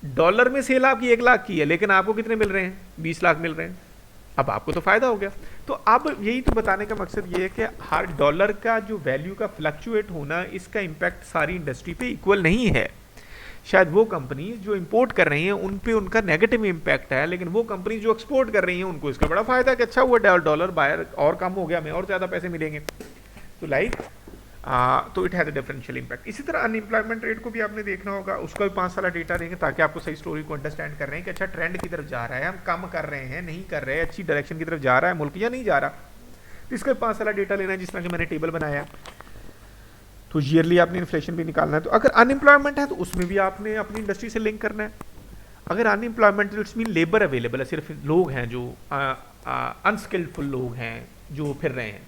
डॉलर में सेल आपकी 1 लाख की है, लेकिन आपको कितने मिल रहे हैं? 20 लाख मिल रहे हैं। अब आपको तो फायदा हो गया। तो अब यही तो बताने का मकसद ये है कि हर डॉलर का जो वैल्यू का फ्लक्चुएट होना, इसका इम्पैक्ट सारी इंडस्ट्री पे इक्वल नहीं है। शायद वो कंपनीज जो इंपोर्ट कर रही हैं उन पे उनका नेगेटिव इम्पैक्ट है, लेकिन वो कंपनीज जो एक्सपोर्ट कर रही हैं उनको इसका बड़ा फायदा है कि अच्छा हुआ डॉलर बाहर और कम हो गया, हमें और ज़्यादा पैसे मिलेंगे। तो तो it has a differential impact. इसी तरह अनएम्प्लॉयमेंट रेट को भी आपने देखना होगा, उसका भी 5 साल डेटा देंगे ताकि आपको सही स्टोरी को अंडरस्टैंड कर रहे हैं कि अच्छा ट्रेंड की तरफ जा रहा है, हम कम कर रहे हैं, नहीं कर रहे हैं, अच्छी डायरेक्शन की तरफ जा रहा है मुल्क या नहीं जा रहा। तो इसका 5 साल डेटा लेना है, जिस तरह कि मैंने टेबल बनाया। तो ईयरली आपने इन्फ्लेशन भी निकालना है। तो अगर अनएम्प्लॉयमेंट है तो उसमें भी आपने अपनी इंडस्ट्री से लिंक करना है। अगर unemployment, it's mean labour available है, सिर्फ लोग हैं जो अनस्किल्डफुल लोग हैं जो फिर रहे हैं।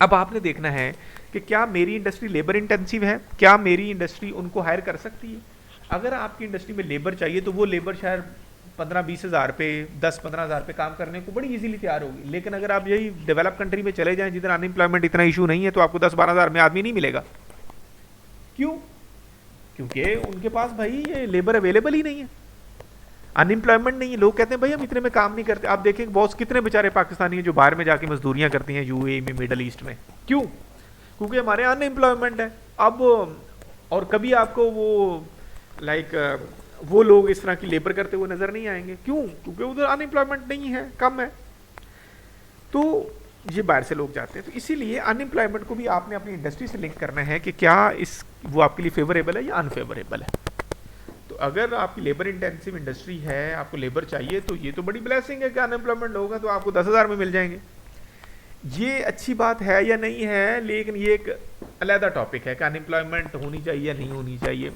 अब आपने देखना है कि क्या मेरी इंडस्ट्री लेबर इंटेंसिव है, क्या मेरी इंडस्ट्री उनको हायर कर सकती है। अगर आपकी इंडस्ट्री में लेबर चाहिए तो वो लेबर शायद 15-20 हज़ार पे, 10-15 हज़ार पे काम करने को बड़ी इजीली तैयार होगी। लेकिन अगर आप यही डेवलप कंट्री में चले जाएं जिधर अनएम्प्लॉयमेंट इतना इशू नहीं है, तो आपको 10-12 हज़ार में आदमी नहीं मिलेगा। क्यों? क्योंकि उनके पास भाई ये लेबर अवेलेबल ही नहीं है, अनएम्प्लॉयमेंट नहीं है। लोग कहते हैं भाई हम इतने में काम नहीं करते। आप देखें बहुत कितने बेचारे पाकिस्तानी हैं जो बाहर में जाके मजदूरियां करती हैं, यूएई में, मिडल ईस्ट में। क्यों? क्योंकि हमारे अनएम्प्लॉयमेंट है। अब और कभी आपको वो वो लोग इस तरह की लेबर करते हुए नजर नहीं आएंगे। क्यों? क्योंकि उधर अनएम्प्लॉयमेंट नहीं है, कम है, तो ये बाहर से लोग जाते हैं। तो इसीलिए अनएम्प्लॉयमेंट को भी आपने अपनी इंडस्ट्री से लिंक करना है कि क्या वो आपके लिए फेवरेबल है या अनफेवरेबल है। तो अगर आपकी लेबर इंटेंसिव इंडस्ट्री है, आपको लेबर चाहिए, तो ये तो बड़ी ब्लेसिंग है कि अनएम्प्लॉयमेंट होगा तो आपको 10 हज़ार में मिल जाएंगे। ये अच्छी बात है या नहीं है, लेकिन ये एक अलग टॉपिक है कि अनएम्प्लॉयमेंट होनी चाहिए या नहीं होनी चाहिए।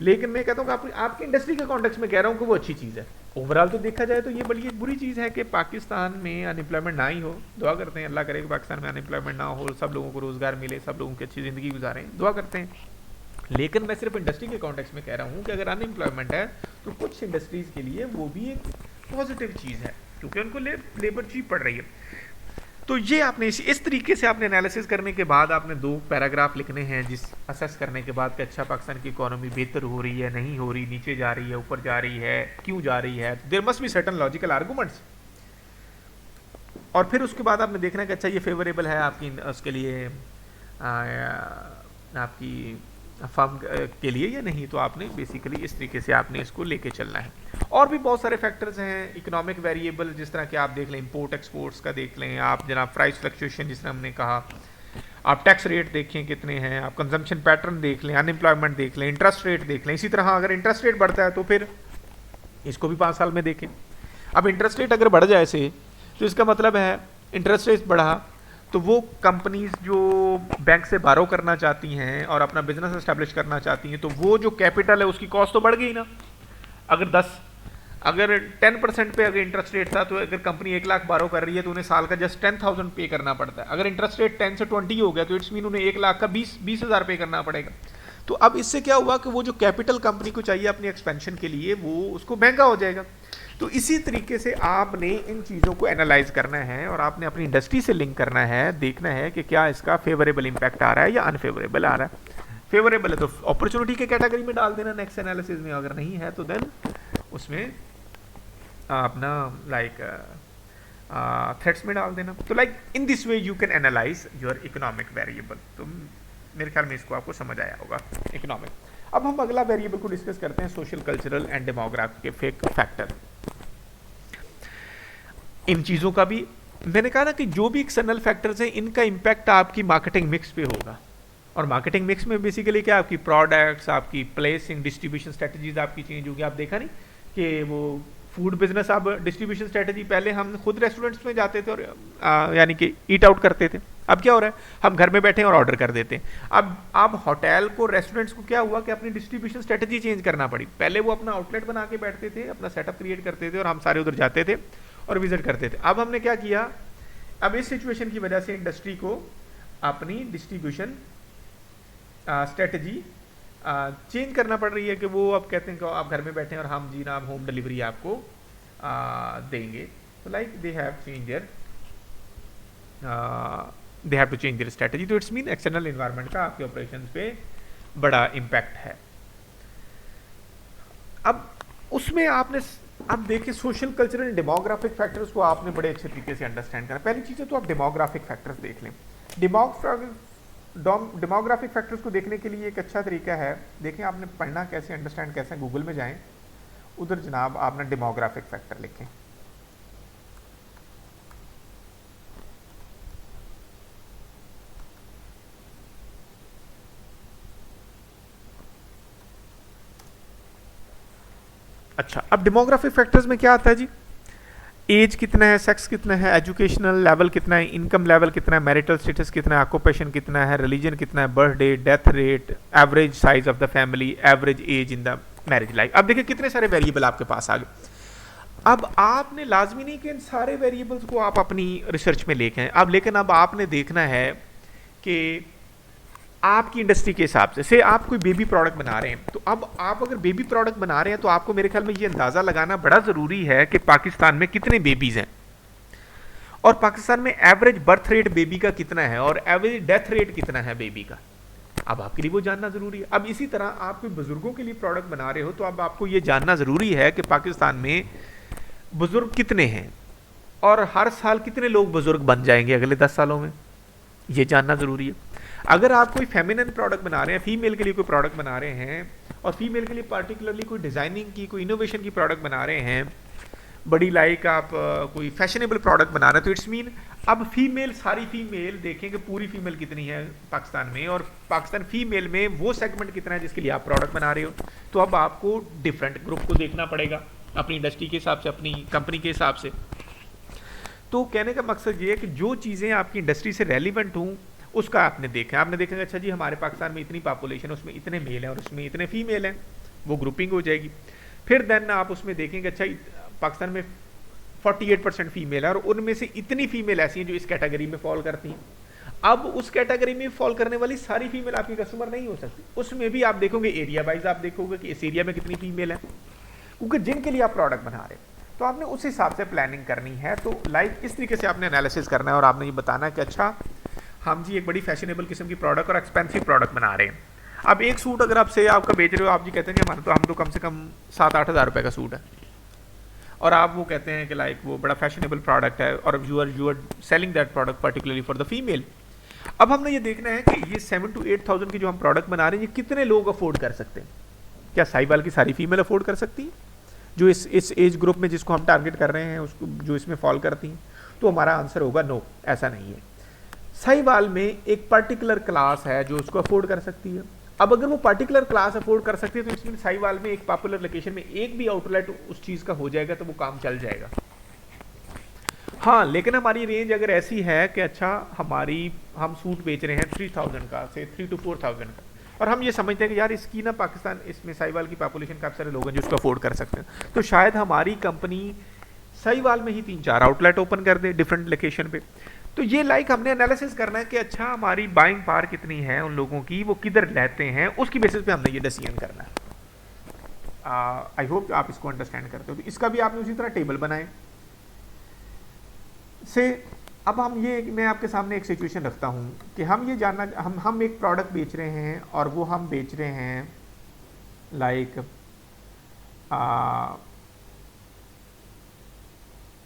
लेकिन मैं कहता हूँ कि आपकी इंडस्ट्री के कॉन्टेक्स्ट में कह रहा हूँ कि वो अच्छी चीज़ है। ओवरऑल तो देखा जाए तो ये बड़ी एक बुरी चीज़ है कि पाकिस्तान में अनएम्प्लॉयमेंट ना ही हो। दुआ करते हैं अल्लाह करे कि पाकिस्तान में अनएम्प्लॉयमेंट ना हो, सब लोगों को रोज़गार मिले, सब लोगों की अच्छी ज़िंदगी गुजारें, दुआ करते हैं। लेकिन मैं सिर्फ इंडस्ट्री के कॉन्टेक्स्ट में कह रहा हूँ कि अगर अनएम्प्लॉयमेंट है तो कुछ इंडस्ट्रीज़ के लिए वो भी एक पॉजिटिव चीज़ है, क्योंकि उनको लेबर चीप पड़ रही है। तो ये आपने इस तरीके से आपने एनालिसिस करने के बाद आपने 2 पैराग्राफ लिखने हैं, जिस असेस करने के बाद कि अच्छा पाकिस्तान की इकोनॉमी बेहतर हो रही है, नहीं हो रही, नीचे जा रही है, ऊपर जा रही है, क्यों जा रही है, there must be certain logical arguments. और फिर उसके बाद आपने देखना कि अच्छा ये फेवरेबल है आपकी उसके लिए, आपकी फर्म के लिए या नहीं। तो आपने बेसिकली इस तरीके से आपने इसको लेके चलना है। और भी बहुत सारे फैक्टर्स हैं, इकोनॉमिक वेरिएबल, जिस तरह के आप देख लें, इंपोर्ट एक्सपोर्ट्स का देख लें आप, जनाब प्राइस फ्लक्चुएशन जिस तरह हमने कहा, आप टैक्स रेट देखें कितने हैं, आप कंजम्पशन पैटर्न देख लें, अनएम्प्लॉयमेंट देख लें, इंटरेस्ट रेट देख लें। इसी तरह अगर इंटरेस्ट रेट बढ़ता है तो फिर इसको भी 5 साल में देखें। अब इंटरेस्ट रेट अगर बढ़ जाए से, तो इसका मतलब है इंटरेस्ट रेट बढ़ा तो वो कंपनीज जो बैंक से बारो करना चाहती हैं और अपना बिजनेस एस्टेब्लिश करना चाहती हैं, तो वो जो कैपिटल है उसकी कॉस्ट तो बढ़ गई ना। अगर अगर 10% पे अगर इंटरेस्ट रेट था, तो अगर कंपनी 1 लाख बारो कर रही है तो उन्हें साल का जस्ट 10,000 पे करना पड़ता है। अगर इंटरेस्ट रेट 10 से 20 हो गया तो इट्स मीन उन्हें 1 लाख का 20,000 पे करना पड़ेगा। तो अब इससे क्या हुआ कि वो जो कैपिटल कंपनी को चाहिए अपनी एक्सपेंशन के लिए, वो उसको महंगा हो जाएगा। तो इसी तरीके से आपने इन चीज़ों को एनालाइज करना है और आपने अपनी इंडस्ट्री से लिंक करना है, देखना है कि क्या इसका फेवरेबल इम्पैक्ट आ रहा है या अनफेवरेबल आ रहा है। फेवरेबल है तो अपॉर्चुनिटी के कैटेगरी में डाल देना नेक्स्ट एनालिसिस में, अगर नहीं है तो देन उसमें अपना लाइक थ्रेट्स में डाल देना। तो like in this way you can analyse your economic variable. तो मेरे ख्याल में इसको आपको समझ आया होगा इकोनॉमिक। अब हम अगला वेरिएबल को डिस्कस करते हैं, social cultural and demographic factor. इन चीज़ों का भी मैंने कहा ना कि जो भी एक्सटर्नल फैक्टर्स हैं इनका इम्पैक्ट आपकी मार्केटिंग मिक्स पे होगा। और मार्केटिंग मिक्स में बेसिकली क्या, आपकी प्रोडक्ट्स, आपकी प्लेसिंग, डिस्ट्रीब्यूशन स्ट्रेटजीज आपकी चेंज होगी। आप देखा नहीं कि वो फूड बिजनेस, अब डिस्ट्रीब्यूशन स्ट्रेटजी, पहले हम खुद रेस्टोरेंट्स में जाते थे और यानी कि ईट आउट करते थे। अब क्या हो रहा है, हम घर में बैठे और ऑर्डर कर देते हैं। अब होटल को, रेस्टोरेंट्स को क्या हुआ कि अपनी डिस्ट्रीब्यूशन स्ट्रेटजी चेंज करना पड़ी। पहले वो अपना आउटलेट बना के बैठते थे, अपना सेटअप क्रिएट करते थे और हम सारे उधर जाते थे और विजिट करते थे। अब हमने क्या किया, अब इस सिचुएशन की वजह से इंडस्ट्री को अपनी डिस्ट्रीब्यूशन स्ट्रेटजी चेंज करना पड़ रही है कि वो अब कहते हैं कि आप घर में बैठे हैं और हम जी ना आप होम डिलीवरी आपको देंगे। तो like they have to change their strategy. तो इट्स मीन एक्सटर्नल एनवायरनमेंट का आपके ऑपरेशंस पे बड़ा इम्पैक्ट है। अब उसमें आपने अब देखिए social cultural and demographic factors को आपने बड़े अच्छे तरीके से अंडरस्टैंड करना। पहली चीज़ है तो आप डेमोग्राफिक फैक्टर्स देख लें। डेमोग्राफिक फैक्टर्स को देखने के लिए एक अच्छा तरीका है, देखें आपने पढ़ना कैसे, अंडरस्टैंड कैसे, गूगल में जाएं, उधर जनाब आपने डेमोग्राफिक फैक्टर लिखें। अच्छा, अब डेमोग्राफिक फैक्टर्स में क्या आता है जी, एज कितना है, सेक्स कितना है, एजुकेशनल लेवल कितना है, इनकम लेवल कितना है, मैरिटल स्टेटस कितना है, ऑक्यूपेशन कितना है, रिलीजन कितना है, birth day, death rate, average size of the family, average age in the marriage life. अब देखिए कितने सारे वेरिएबल आपके पास आ गए। अब आपने लाजमी नहीं कि इन सारे वेरिएबल्स को आप अपनी रिसर्च में लेके आए, अब लेकिन अब आपने देखना है कि आपकी इंडस्ट्री के हिसाब से आप कोई बेबी प्रोडक्ट बना रहे हैं, तो अब आप अगर बेबी प्रोडक्ट बना रहे हैं तो आपको मेरे ख्याल में ये अंदाज़ा लगाना बड़ा ज़रूरी है कि पाकिस्तान में कितने बेबीज़ हैं और पाकिस्तान में एवरेज बर्थ रेट बेबी का कितना है और एवरेज डेथ रेट कितना है बेबी का। अब आपके लिए वो जानना ज़रूरी है। अब इसी तरह आप कोई बुज़ुर्गों के लिए प्रोडक्ट बना रहे हो तो अब आपको ये जानना ज़रूरी है कि पाकिस्तान में बुज़ुर्ग कितने हैं और हर साल कितने लोग बुज़ुर्ग बन जाएंगे अगले 10 सालों में, ये जानना ज़रूरी है। अगर आप कोई फेमिनिन प्रोडक्ट बना रहे हैं, फीमेल के लिए कोई प्रोडक्ट बना रहे हैं और फीमेल के लिए पार्टिकुलरली कोई डिज़ाइनिंग की, कोई इनोवेशन की प्रोडक्ट बना रहे हैं, बड़ी लाइक आप कोई फैशनेबल प्रोडक्ट बना रहे हैं, तो इट्स मीन अब फीमेल, सारी फीमेल देखें कि पूरी फीमेल कितनी है पाकिस्तान में और पाकिस्तान फीमेल में वो सेगमेंट कितना है जिसके लिए आप प्रोडक्ट बना रहे हो। तो अब आपको डिफरेंट ग्रुप को देखना पड़ेगा अपनी इंडस्ट्री के हिसाब से, अपनी कंपनी के हिसाब से। तो कहने का मकसद ये है कि जो चीज़ें आपकी इंडस्ट्री से रेलिवेंट हों उसका आपने देखा। आपने देखेंगे अच्छा जी हमारे पाकिस्तान में इतनी पॉपुलेशन है, उसमें इतने मेल हैं और उसमें इतने फीमेल हैं, वो ग्रुपिंग हो जाएगी। फिर देन आप उसमें देखेंगे अच्छा पाकिस्तान में 48% फीमेल है और उनमें से इतनी फीमेल ऐसी हैं जो इस कैटेगरी में फॉल करती हैं। अब उस कैटेगरी में फॉल करने वाली सारी फीमेल आपकी कस्टमर नहीं हो सकती, उसमें भी आप देखोगे एरिया वाइज, आप देखोगे कि इस एरिया में कितनी फीमेल है, क्योंकि जिनके लिए आप प्रोडक्ट बना रहे हैं तो आपने उस हिसाब से प्लानिंग करनी है। तो लाइक इस तरीके से आपने एनालिसिस करना है और आपने ये बताना है कि अच्छा हम जी एक बड़ी फैशनेबल किस्म की प्रोडक्ट और एक्सपेंसिव प्रोडक्ट बना रहे हैं। अब एक सूट अगर आप से आपका बेच रहे हो, आप जी कहते हैं कि हमारा तो हम तो कम से कम 7-8 हज़ार रुपये का सूट है और आप वो कहते हैं कि लाइक वो बड़ा फैशनेबल प्रोडक्ट है और you are selling that product particularly for the female. अब हमने ये देखना है कि ये 7 to 8 थाउजेंड की जो हम प्रोडक्ट बना रहे हैं ये कितने लोग अफोर्ड कर सकते हैं। क्या साहिवाल की सारी फीमेल अफोर्ड कर सकती हैं जो इस एज ग्रुप में जिसको हम टारगेट कर रहे हैं, उसको जो इसमें फॉल करती हैं? तो हमारा आंसर होगा नो, ऐसा नहीं है। साहिवाल में एक पर्टिकुलर क्लास है जो उसको अफोर्ड कर सकती है। अब अगर वो पर्टिकुलर क्लास अफोर्ड कर सकती है तो इसमें साहिवाल में एक पॉपुलर लोकेशन में एक भी आउटलेट उस चीज़ का हो जाएगा तो वो काम चल जाएगा। हाँ, लेकिन हमारी रेंज अगर ऐसी है कि अच्छा हम सूट बेच रहे हैं 3000 का, से 3 to 4000 का, और हम ये समझते हैं कि यार इसकी ना पाकिस्तान, इसमें साहिवाल की पॉपुलेशन काफ़ी सारे लोग हैं जो इसको अफोर्ड कर सकते हैं, तो शायद हमारी कंपनी साहिवाल में ही 3-4 आउटलेट ओपन कर दे डिफरेंट लोकेशन पे। तो ये लाइक हमने एनालिसिस करना है कि अच्छा हमारी बाइंग पावर कितनी है उन लोगों की, वो किधर लेते हैं, उसकी बेसिस पे हमने ये डिसीजन करना है। आई होप आप इसको अंडरस्टैंड करते हो। तो इसका भी आपने उसी तरह टेबल बनाए से। अब हम ये, मैं आपके सामने एक सिचुएशन रखता हूँ कि हम ये जानना, हम एक प्रोडक्ट बेच रहे हैं और वो हम बेच रहे हैं लाइक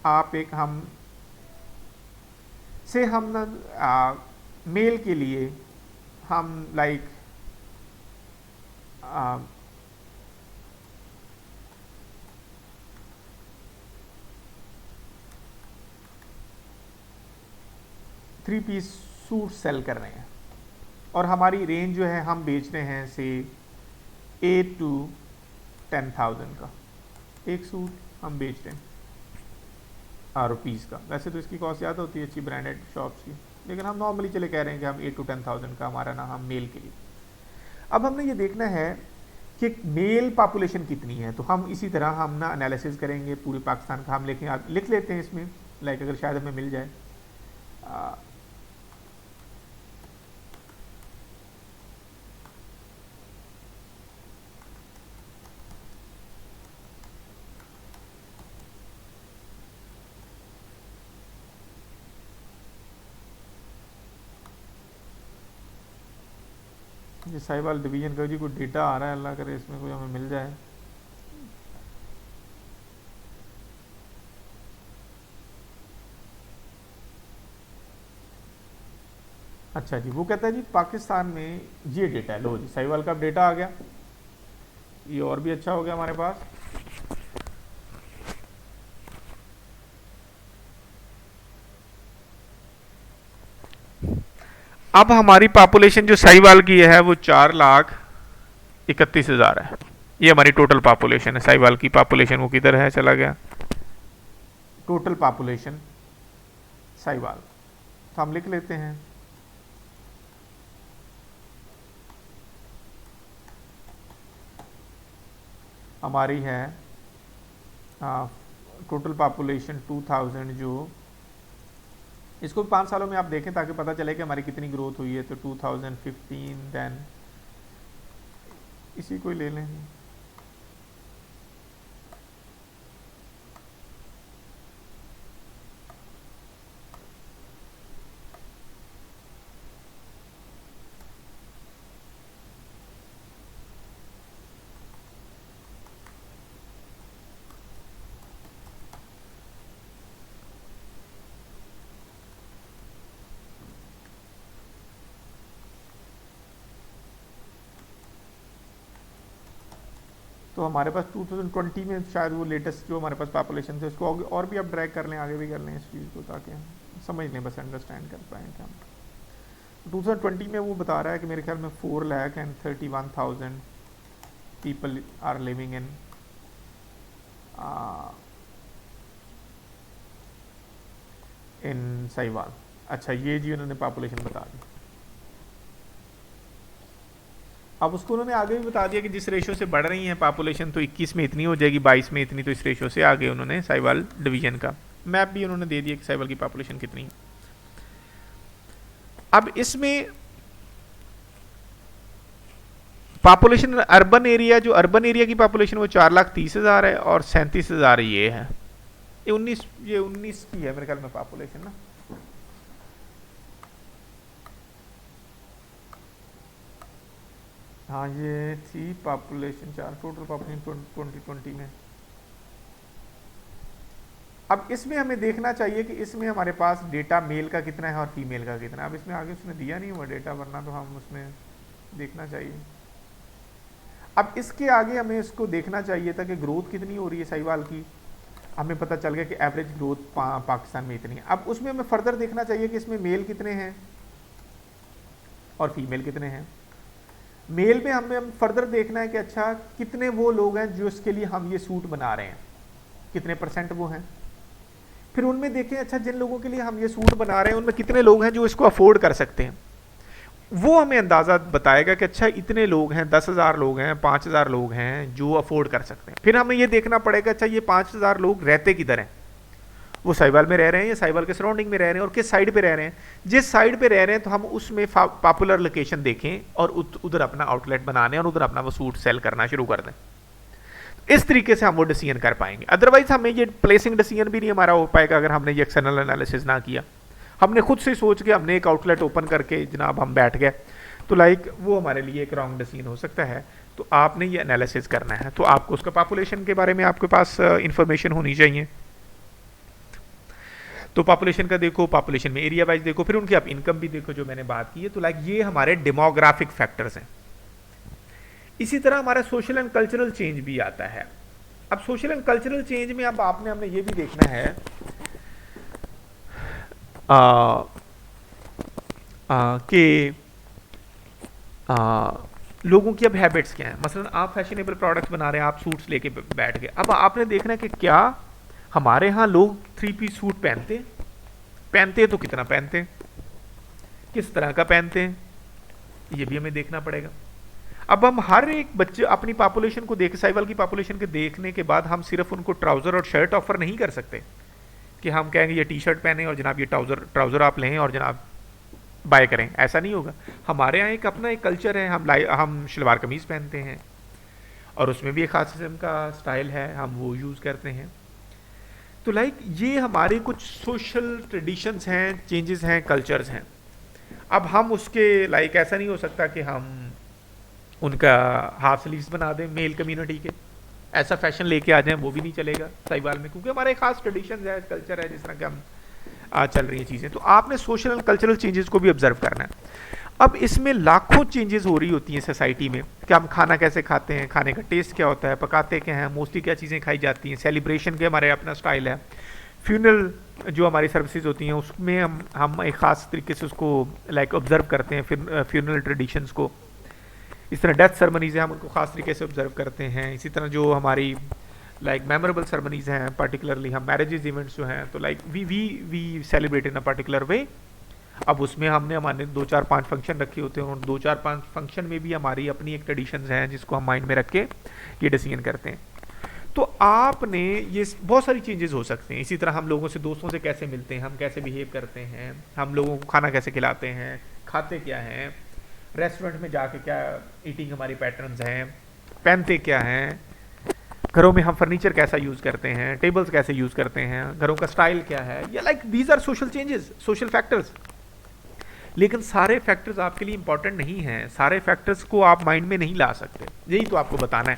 आप एक हम से हम ना मेल के लिए हम लाइक 3 पीस सूट सेल कर रहे हैं और हमारी रेंज जो है हम बेच रहे हैं से 8 to 10,000 का एक सूट हम बेच रहे हैं रुपीज़ का। वैसे तो इसकी कॉस्ट ज़्यादा होती है अच्छी ब्रांडेड शॉप्स की, लेकिन हम नॉर्मली चले कह रहे हैं कि हम 8 to 10,000 का हमारा ना हम मेल के लिए। अब हमने ये देखना है कि मेल पॉपुलेशन कितनी है, तो हम इसी तरह हम ना एनालिसिस करेंगे पूरे पाकिस्तान का। हम लिख लेते हैं इसमें लाइक अगर शायद हमें मिल जाए ये साहिवाल डिवीजन का जी कोई डेटा आ रहा है, अल्लाह करे इसमें कोई हमें मिल जाए। अच्छा जी, वो कहता है जी पाकिस्तान में ये डेटा है। लो जी साहिवाल का डेटा आ गया, ये और भी अच्छा हो गया हमारे पास। अब हमारी पॉपुलेशन जो साहिवाल की है वो 4,31,000 है। ये हमारी टोटल पॉपुलेशन है। साहिवाल की पॉपुलेशन वो किधर है, चला गया टोटल पॉपुलेशन साहिवाल। तो हम लिख लेते हैं हमारी है टोटल पॉपुलेशन 2000, जो इसको 5 सालों में आप देखें ताकि पता चले कि हमारी कितनी ग्रोथ हुई है। तो 2015 देन इसी को ही ले लें। तो हमारे पास 2020 में शायद वो लेटेस्ट जो हमारे पास पॉपुलेशन है उसको और भी आप ड्रैग कर लें, आगे भी कर लें इस चीज़ को ताकि समझ लें, बस अंडरस्टैंड कर पाएँ कि हम 2020 में वो बता रहा है कि मेरे ख्याल में 4,31,000 people are living in Sahiwal. अच्छा ये जी उन्होंने पॉपुलेशन बता दी। अब उसको उन्होंने आगे भी बता दिया कि जिस रेशो से बढ़ रही है पॉपुलेशन, तो 21 में इतनी हो जाएगी, 22 में इतनी, तो इस रेशो से आगे उन्होंने साहिवाल डिवीजन का मैप भी उन्होंने दे दिया कि साहिवाल की पॉपुलेशन कितनी है। अब इसमें पॉपुलेशन अर्बन एरिया, जो अर्बन एरिया की पॉपुलेशन वो 4,30,000 है और 37,000 ये है। ये 19 की है मेरे ख्याल में पॉपुलेशन ना। हाँ ये थी पॉपुलेशन 4, टोटल पॉपुलेशन 2020 में। अब इसमें हमें देखना चाहिए कि इसमें हमारे पास डेटा मेल का कितना है और फीमेल का कितना है। अब इसमें आगे उसने दिया नहीं हुआ डेटा, वरना तो हम उसमें देखना चाहिए। अब इसके आगे हमें इसको देखना चाहिए था कि ग्रोथ कितनी हो रही है साहिवाल की। हमें पता चल गया कि एवरेज ग्रोथ पाकिस्तान में इतनी है। अब उसमें हमें फर्दर देखना चाहिए कि इसमें मेल कितने हैं और फीमेल कितने हैं। मेल में हमें फर्दर देखना है कि अच्छा कितने वो लोग हैं जो इसके लिए हम ये सूट बना रहे हैं, कितने % वो हैं। फिर उनमें देखें अच्छा जिन लोगों के लिए हम ये सूट बना रहे हैं उनमें कितने लोग हैं जो इसको अफोर्ड कर सकते हैं। वो हमें अंदाज़ा बताएगा कि अच्छा इतने लोग हैं, 10,000 लोग हैं, 5,000 लोग हैं जो अफोर्ड कर सकते हैं। फिर हमें ये देखना पड़ेगा अच्छा ये 5,000 लोग रहते किधर हैं, वो साहिवाल में रह रहे हैं या साहिवाल के सराउंडिंग में रह रहे हैं और किस साइड पे रह रहे हैं। जिस साइड पे रह रहे हैं तो हम उसमें पॉपुलर लोकेशन देखें और उधर अपना आउटलेट बनाने और उधर अपना वो सूट सेल करना शुरू कर दें। इस तरीके से हम वो डिसीजन कर पाएंगे। अदरवाइज हमें ये प्लेसिंग डिसीजन भी नहीं हमारा हो पाएगा अगर हमने ये एक्सटर्नल एनालिसिस ना किया। हमने खुद से सोच के हमने एक आउटलेट ओपन करके जनाब हम बैठ गए, तो लाइक वो हमारे लिए एक रॉन्ग डिसीजन हो सकता है। तो आपने ये एनालिसिस करना है, तो आपको उसका पॉपुलेशन के बारे में आपके पास इंफॉर्मेशन होनी चाहिए। तो पॉपुलेशन का देखो, पॉपुलेशन में एरिया वाइज देखो, फिर उनकी आप इनकम भी देखो जो मैंने बात की है। तो लाइक ये हमारे डेमोग्राफिक फैक्टर्स हैं। इसी तरह हमारा सोशल एंड कल्चरल चेंज भी आता है। अब सोशल एंड कल्चरल चेंज में अब हमने ये भी देखना है कि लोगों की अब हैबिट्स क्या हैं। मसलन आप फैशनेबल प्रोडक्ट्स बना रहे हैं, आप सूट्स लेके बैठ गए। अब आपने देखना है कि क्या हमारे यहाँ लोग 3 पीस सूट पहनते तो कितना पहनते हैं, किस तरह का पहनते हैं, ये भी हमें देखना पड़ेगा। अब हम हर एक बच्चे अपनी पॉपुलेशन को देख, साहिवाल की पॉपुलेशन के देखने के बाद हम सिर्फ उनको ट्राउज़र और शर्ट ऑफर नहीं कर सकते कि हम कहेंगे ये टी शर्ट पहने और जनाब ये ट्राउज़र आप लें और जनाब बाय करें, ऐसा नहीं होगा। हमारे यहाँ एक अपना एक कल्चर है, हम शलवार कमीज़ पहनते हैं और उसमें भी एक ख़ास किस्म का स्टाइल है, हम वो यूज़ करते हैं। तो लाइक ये हमारे कुछ सोशल ट्रेडिशंस हैं, चेंजेस हैं, कल्चर्स हैं। अब हम उसके लाइक ऐसा नहीं हो सकता कि हम उनका हाफ स्लीव्स बना दें मेल कम्युनिटी के, ऐसा फैशन लेके आ जाएं, वो भी नहीं चलेगा साहिवाल में, क्योंकि हमारे खास ट्रेडिशन है, कल्चर है, जिस तरह के हम चल रही हैं चीज़ें। तो आपने सोशल एंड कल्चरल चेंजेस को भी ऑब्जर्व करना है। अब इसमें लाखों चेंजेस हो रही होती हैं सोसाइटी में कि हम खाना कैसे खाते हैं, खाने का टेस्ट क्या होता है, पकाते क्या हैं, मोस्टली क्या चीज़ें खाई जाती हैं, सेलिब्रेशन के हमारे अपना स्टाइल है, फ्यूनरल जो हमारी सर्विसेज होती हैं उसमें हम एक ख़ास तरीके से उसको लाइक ऑब्जर्व करते हैं, फिर फ्यूनरल ट्रेडिशंस को। इस तरह डेथ सेरेमनीज़ हैं, हम उनको ख़ास तरीके से ऑब्जर्व करते हैं। इसी तरह जो हमारी लाइक मेमोरेबल सेरेमनीज़ हैं, पर्टिकुलरली हम मैरिजेज इवेंट्स जो हैं, तो like we celebrate in a particular way. अब उसमें हमने हमारे 2-4-5 फंक्शन रखे होते हैं और 2-4-5 फंक्शन में भी हमारी अपनी एक ट्रेडिशंस हैं जिसको हम माइंड में रख के ये डिसीजन करते हैं। तो आपने ये बहुत सारी चेंजेस हो सकते हैं। इसी तरह हम लोगों से, दोस्तों से कैसे मिलते हैं, हम कैसे बिहेव करते हैं, हम लोगों को खाना कैसे खिलाते हैं, खाते क्या हैं, रेस्टोरेंट में जाके क्या ईटिंग हमारी पैटर्न्स हैं, पहनते क्या हैं, घरों में हम फर्नीचर कैसा यूज़ करते हैं, टेबल्स कैसे यूज़ करते हैं, घरों का स्टाइल क्या है, या like these are social changes, social factors. लेकिन सारे फैक्टर्स आपके लिए इंपॉर्टेंट नहीं हैं, सारे फैक्टर्स को आप माइंड में नहीं ला सकते, यही तो आपको बताना है।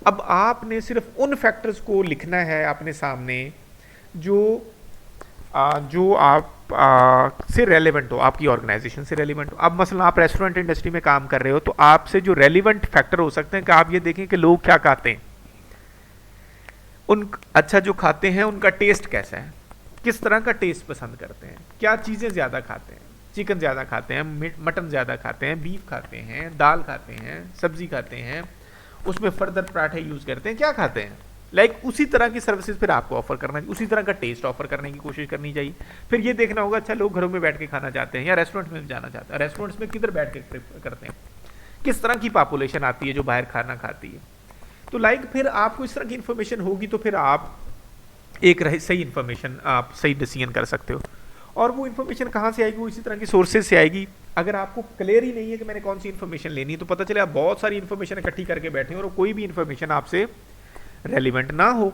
अब आपने सिर्फ उन फैक्टर्स को लिखना है अपने सामने जो आप से रेलेवेंट हो, आपकी ऑर्गेनाइजेशन से रेलेवेंट हो। अब मसलन आप रेस्टोरेंट इंडस्ट्री में काम कर रहे हो, तो आपसे जो रेलेवेंट फैक्टर हो सकते हैं कि आप ये देखें कि लोग क्या खाते हैं, अच्छा जो खाते हैं उनका टेस्ट कैसा है, किस तरह का टेस्ट पसंद करते हैं, क्या चीज़ें ज़्यादा खाते हैं, चिकन ज़्यादा खाते हैं, मटन ज़्यादा खाते हैं, बीफ खाते हैं, दाल खाते हैं, सब्जी खाते हैं, उसमें फर्दर पराठे यूज़ करते हैं, क्या खाते हैं, लाइक उसी तरह की सर्विसेज फिर आपको ऑफर करना है, उसी तरह का टेस्ट ऑफर करने की कोशिश करनी चाहिए। फिर ये देखना होगा अच्छा लोग घरों में बैठ के खाना चाहते हैं या रेस्टोरेंट में जाना चाहते हैं, रेस्टोरेंट्स में किधर बैठ के प्रेफर करते हैं, किस तरह की पॉपुलेशन आती है जो बाहर खाना खाती है। तो लाइक फिर आपको इस तरह की इन्फॉर्मेशन होगी तो फिर आप एक सही इन्फॉर्मेशन, आप सही डिसीजन कर सकते हो। और वो इन्फॉर्मेशन कहाँ से आएगी, वो इसी तरह की सोर्सेज से आएगी। अगर आपको क्लियर ही नहीं है कि मैंने कौन सी इन्फॉर्मेशन लेनी है, तो पता चले आप बहुत सारी इन्फॉर्मेशन इकट्ठी करके बैठे हैं और कोई भी इन्फॉर्मेशन आपसे रेलिवेंट ना हो।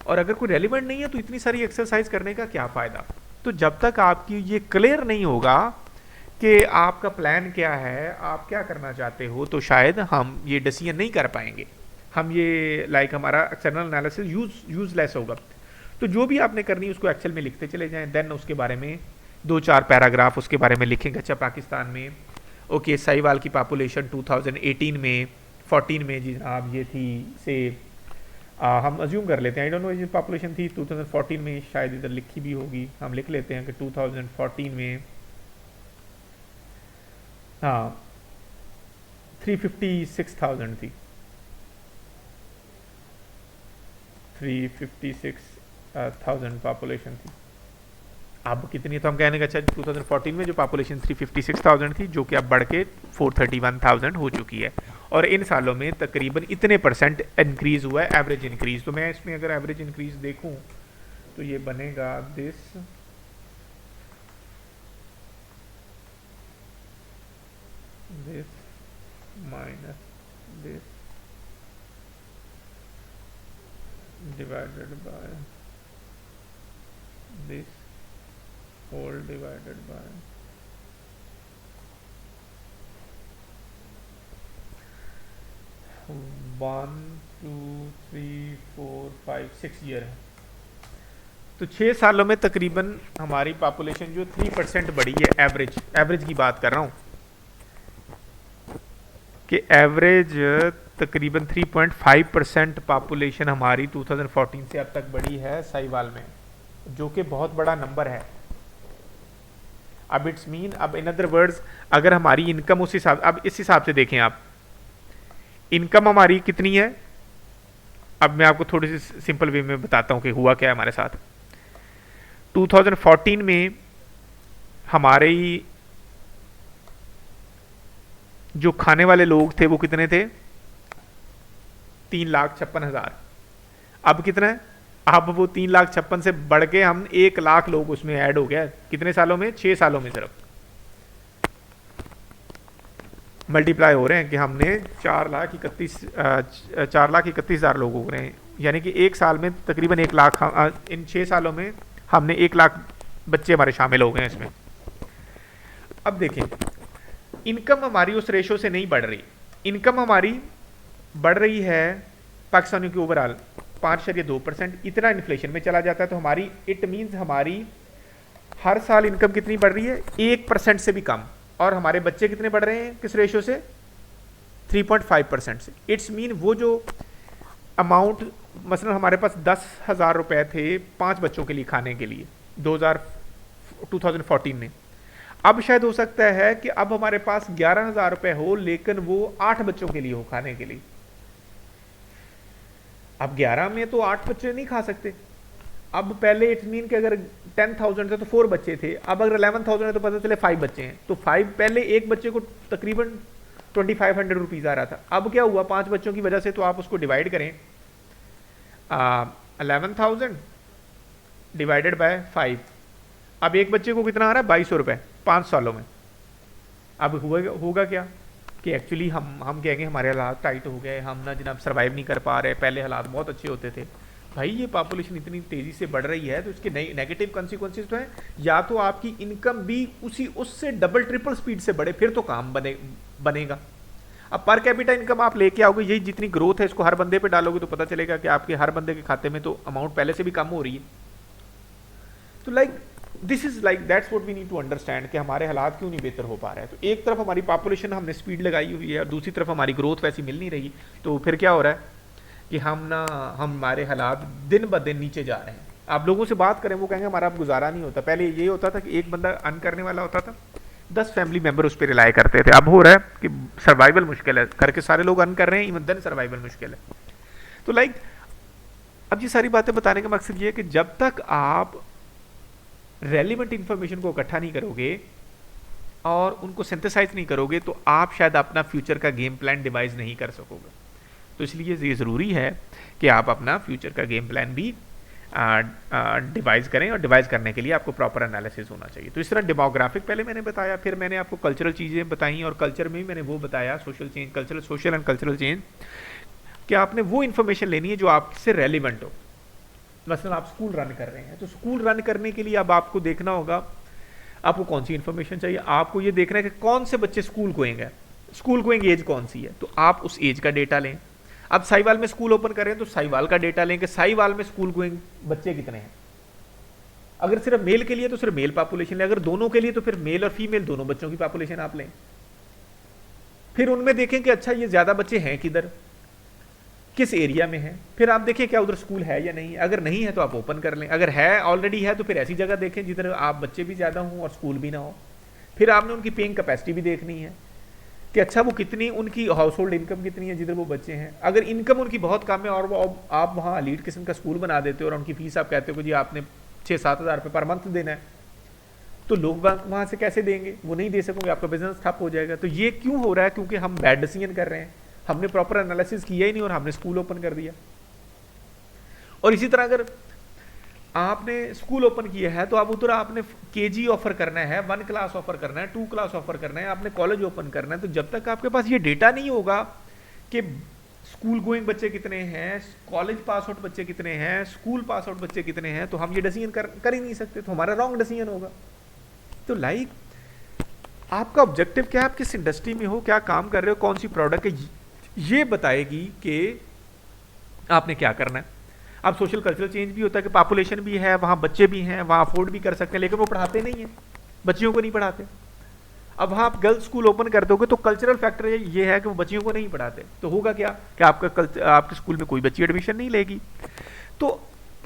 और अगर कोई रेलिवेंट नहीं है तो इतनी सारी एक्सरसाइज करने का क्या फ़ायदा। तो जब तक आपकी ये क्लियर नहीं होगा कि आपका प्लान क्या है, आप क्या करना चाहते हो, तो शायद हम ये डिसीजन नहीं कर पाएंगे, हम ये लाइक हमारा एक्सटर्नल एनालिसिस यूजलेस होगा। तो जो भी आपने करनी है उसको एक्सेल में लिखते चले जाएं, देन उसके बारे में 2-4 पैराग्राफ उसके बारे में लिखेंगे। अच्छा पाकिस्तान में ओके साहिवाल की पॉपुलेशन 2018 में 14 में जी जनाब ये थी से हम अज्यूम कर लेते हैं, आई डोंट नो ये पॉपुलेशन थी 2014 में, शायद इधर लिखी भी होगी, हम लिख लेते हैं कि 2014 में 356,000 थी, 356,000 पॉपुलेशन थी। अब कितनी, तो हम कहने का अच्छा 2014 में जो पॉपुलेशन 356,000 थी, जो कि अब बढ़ के 431,000 हो चुकी है, और इन सालों में तकरीबन इतने परसेंट इंक्रीज हुआ है, एवरेज इंक्रीज। तो मैं इसमें अगर एवरेज इंक्रीज देखूं तो ये बनेगा this minus this divided by this whole divided by 1 2 3 4 5 6 year है। तो 6 सालों में तकरीबन हमारी पॉपुलेशन जो 3% बढ़ी है, एवरेज की बात कर रहा हूँ कि एवरेज तकरीबन 3.5% पॉपुलेशन हमारी 2014 से अब तक बढ़ी है साहिवाल में, जो कि बहुत बड़ा नंबर है। अब इट्स मीन, अब इन अदर वर्ड्स, अगर हमारी इनकम उस हिसाब, अब इस हिसाब से देखें आप, इनकम हमारी कितनी है। अब मैं आपको थोड़ी सी सिंपल वे में बताता हूँ कि हुआ क्या है हमारे साथ। 2014 में हमारे जो खाने वाले लोग थे वो कितने थे, 3,56,000। अब कितना है, अब वो 3,56,000 से बढ़ के हम 1,00,000 लोग उसमें ऐड हो गया। कितने सालों में, 6 सालों में सिर्फ मल्टीप्लाई हो रहे हैं कि हमने 4,31,000 लोग हो रहे हैं, यानी कि एक साल में तकरीबन 1,00,000, इन 6 सालों में हमने 1,00,000 बच्चे हमारे शामिल हो गए हैं इसमें। अब देखें, इनकम हमारी उस रेशो से नहीं बढ़ रही, इनकम हमारी बढ़ रही है पाकिस्तानियों की ओवरऑल 5.2%। इतना इन्फ्लेशन में चला जाता है तो हमारी, इट मीन्स हमारी हर साल इनकम कितनी बढ़ रही है, 1% से भी कम। और हमारे बच्चे कितने बढ़ रहे हैं, किस रेशो से, 3.5% से। इट्स मीन वो जो अमाउंट, मसलन हमारे पास 10,000 रुपए थे 5 बच्चों के लिए खाने के लिए 2014 में, अब शायद हो सकता है कि अब हमारे पास 11,000 रुपए हो, लेकिन वो 8 बच्चों के लिए हो खाने के लिए। अब 11 में तो 8 बच्चे नहीं खा सकते। अब पहले इट्स मीन कि अगर 10,000 थे तो 4 बच्चे थे, अब अगर 11,000 है तो पता चले 5 बच्चे हैं, तो 5 पहले एक बच्चे को तकरीबन 2,500 रुपीज आ रहा था। अब क्या हुआ, 5 बच्चों की वजह से, तो आप उसको डिवाइड करें, 11,000 डिवाइडेड बाय 5, अब एक बच्चे को कितना आ रहा है, 2,200 रुपए 5 सालों में। अब होगा क्या कि एक्चुअली हम कहेंगे हमारे हालात टाइट हो गए, हम ना जनाब सर्वाइव नहीं कर पा रहे, पहले हालात बहुत अच्छे होते थे। भाई ये पॉपुलेशन इतनी तेजी से बढ़ रही है तो इसके नेगेटिव कॉन्सिक्वेंसेस तो हैं, या तो आपकी इनकम भी उससे डबल ट्रिपल स्पीड से बढ़े, फिर तो काम बनेगा। अब पर कैपिटा इनकम आप लेके आओगे, यही जितनी ग्रोथ है इसको हर बंदे पे डालोगे तो पता चलेगा कि आपके हर बंदे के खाते में तो अमाउंट पहले से भी कम हो रही है। तो this is that's what we need to understand कि हमारे हालात क्यों नहीं बेहतर हो पा रहे हैं। तो एक तरफ हमारी पॉपुलेशन हमने स्पीड लगाई हुई है और दूसरी तरफ हमारी ग्रोथ वैसी मिल नहीं रही, तो फिर क्या हो रहा है कि हमारे हालात दिन ब दिन नीचे जा रहे हैं। आप लोगों से बात करें वो कहेंगे हमारा अब गुजारा नहीं होता। पहले ये होता था कि एक बंदा अर्न करने वाला होता था, 10 फैमिली मेंबर उस पर रिलाई करते थे। अब हो रहा है कि सर्वाइवल मुश्किल है, करके सारे लोग अर्न कर रहे हैं, इवन देन सर्वाइवल मुश्किल है। तो अब ये सारी बातें बताने का मकसद ये है कि जब तक आप रेलिवेंट इंफॉर्मेशन को इकट्ठा नहीं करोगे और उनको सिंथेसाइज नहीं करोगे तो आप शायद अपना फ्यूचर का गेम प्लान डिवाइस नहीं कर सकोगे। तो इसलिए ये ज़रूरी है कि आप अपना फ्यूचर का गेम प्लान भी डिवाइस करें, और डिवाइस करने के लिए आपको प्रॉपर एनालिसिस होना चाहिए। तो इस तरह डेमोग्राफिक पहले मैंने बताया, फिर मैंने आपको कल्चरल चीज़ें बताई, और कल्चर में भी मैंने वो बताया social change, social and cultural change, कि आपने वो इन्फॉर्मेशन लेनी है जो आपसे रेलिवेंट हो। मसलन आप स्कूल रन कर रहे हैं, तो स्कूल रन करने के लिए अब आपको देखना होगा आपको कौन सी इन्फॉर्मेशन चाहिए। आपको ये देखना है कि कौन से बच्चे स्कूल गोइंग है, स्कूल गोइंग एज कौन सी है, तो आप उस एज का डेटा लें। अब साहिवाल में स्कूल ओपन करें तो साहिवाल का डेटा लें कि साहिवाल में स्कूल गोइंग बच्चे कितने हैं। अगर सिर्फ मेल के लिए तो सिर्फ मेल पॉपुलेशन लें, अगर दोनों के लिए तो फिर मेल और फीमेल दोनों बच्चों की पॉपुलेशन आप लें। फिर उनमें देखें कि अच्छा ये ज्यादा बच्चे हैं किधर, किस एरिया में है, फिर आप देखें क्या उधर स्कूल है या नहीं। अगर नहीं है तो आप ओपन कर लें, अगर है ऑलरेडी है तो फिर ऐसी जगह देखें जिधर आप बच्चे भी ज़्यादा हों और स्कूल भी ना हो। फिर आपने उनकी पेइंग कैपेसिटी भी देखनी है कि अच्छा वो कितनी, उनकी हाउस होल्ड इनकम कितनी है जिधर वो बच्चे हैं। अगर इनकम उनकी बहुत कम है और वो आप वहाँ लीड किस्म का स्कूल बना देते हो और उनकी फीस आप कहते हो कि जी आपने 6-7 हज़ार रुपये पर मंथ देना है, तो लोग वहां से कैसे देंगे? वो नहीं दे सकोगे, आपका बिजनेस ठप हो जाएगा। तो ये क्यों हो रहा है? क्योंकि हम बैड डिसीजन कर रहे हैं, हमने प्रॉपर एनालिसिस किया ही नहीं और हमने स्कूल ओपन कर दिया। और इसी तरह अगर आपने स्कूल ओपन किया है तो अब उधर आपने केजी ऑफर करना है, 1 क्लास ऑफर करना है, 2 क्लास ऑफर करना है, आपने कॉलेज ओपन करना है, तो जब तक आपके पास ये डेटा नहीं होगा कि स्कूल गोइंग बच्चे कितने हैं, कॉलेज पास आउट बच्चे कितने हैं, स्कूल पास आउट बच्चे कितने हैं, तो हम ये डिसीजन कर ही नहीं सकते, तो हमारा रॉन्ग डिसीजन होगा। तो लाइक आपका ऑब्जेक्टिव क्या है, आप किस इंडस्ट्री में हो, क्या काम कर रहे हो, कौन सी प्रोडक्ट है, ये बताएगी कि आपने क्या करना है। अब सोशल कल्चरल चेंज भी होता है कि पॉपुलेशन भी है, वहाँ बच्चे भी हैं, वहाँ अफोर्ड भी कर सकते हैं, लेकिन वो पढ़ाते नहीं हैं, बच्चियों को नहीं पढ़ाते। अब वहाँ आप गर्ल्स स्कूल ओपन कर दोगे तो कल्चरल फैक्टर ये है कि वो बच्चियों को नहीं पढ़ाते, तो होगा क्या कि आपके स्कूल में कोई बच्ची एडमिशन नहीं लेगी। तो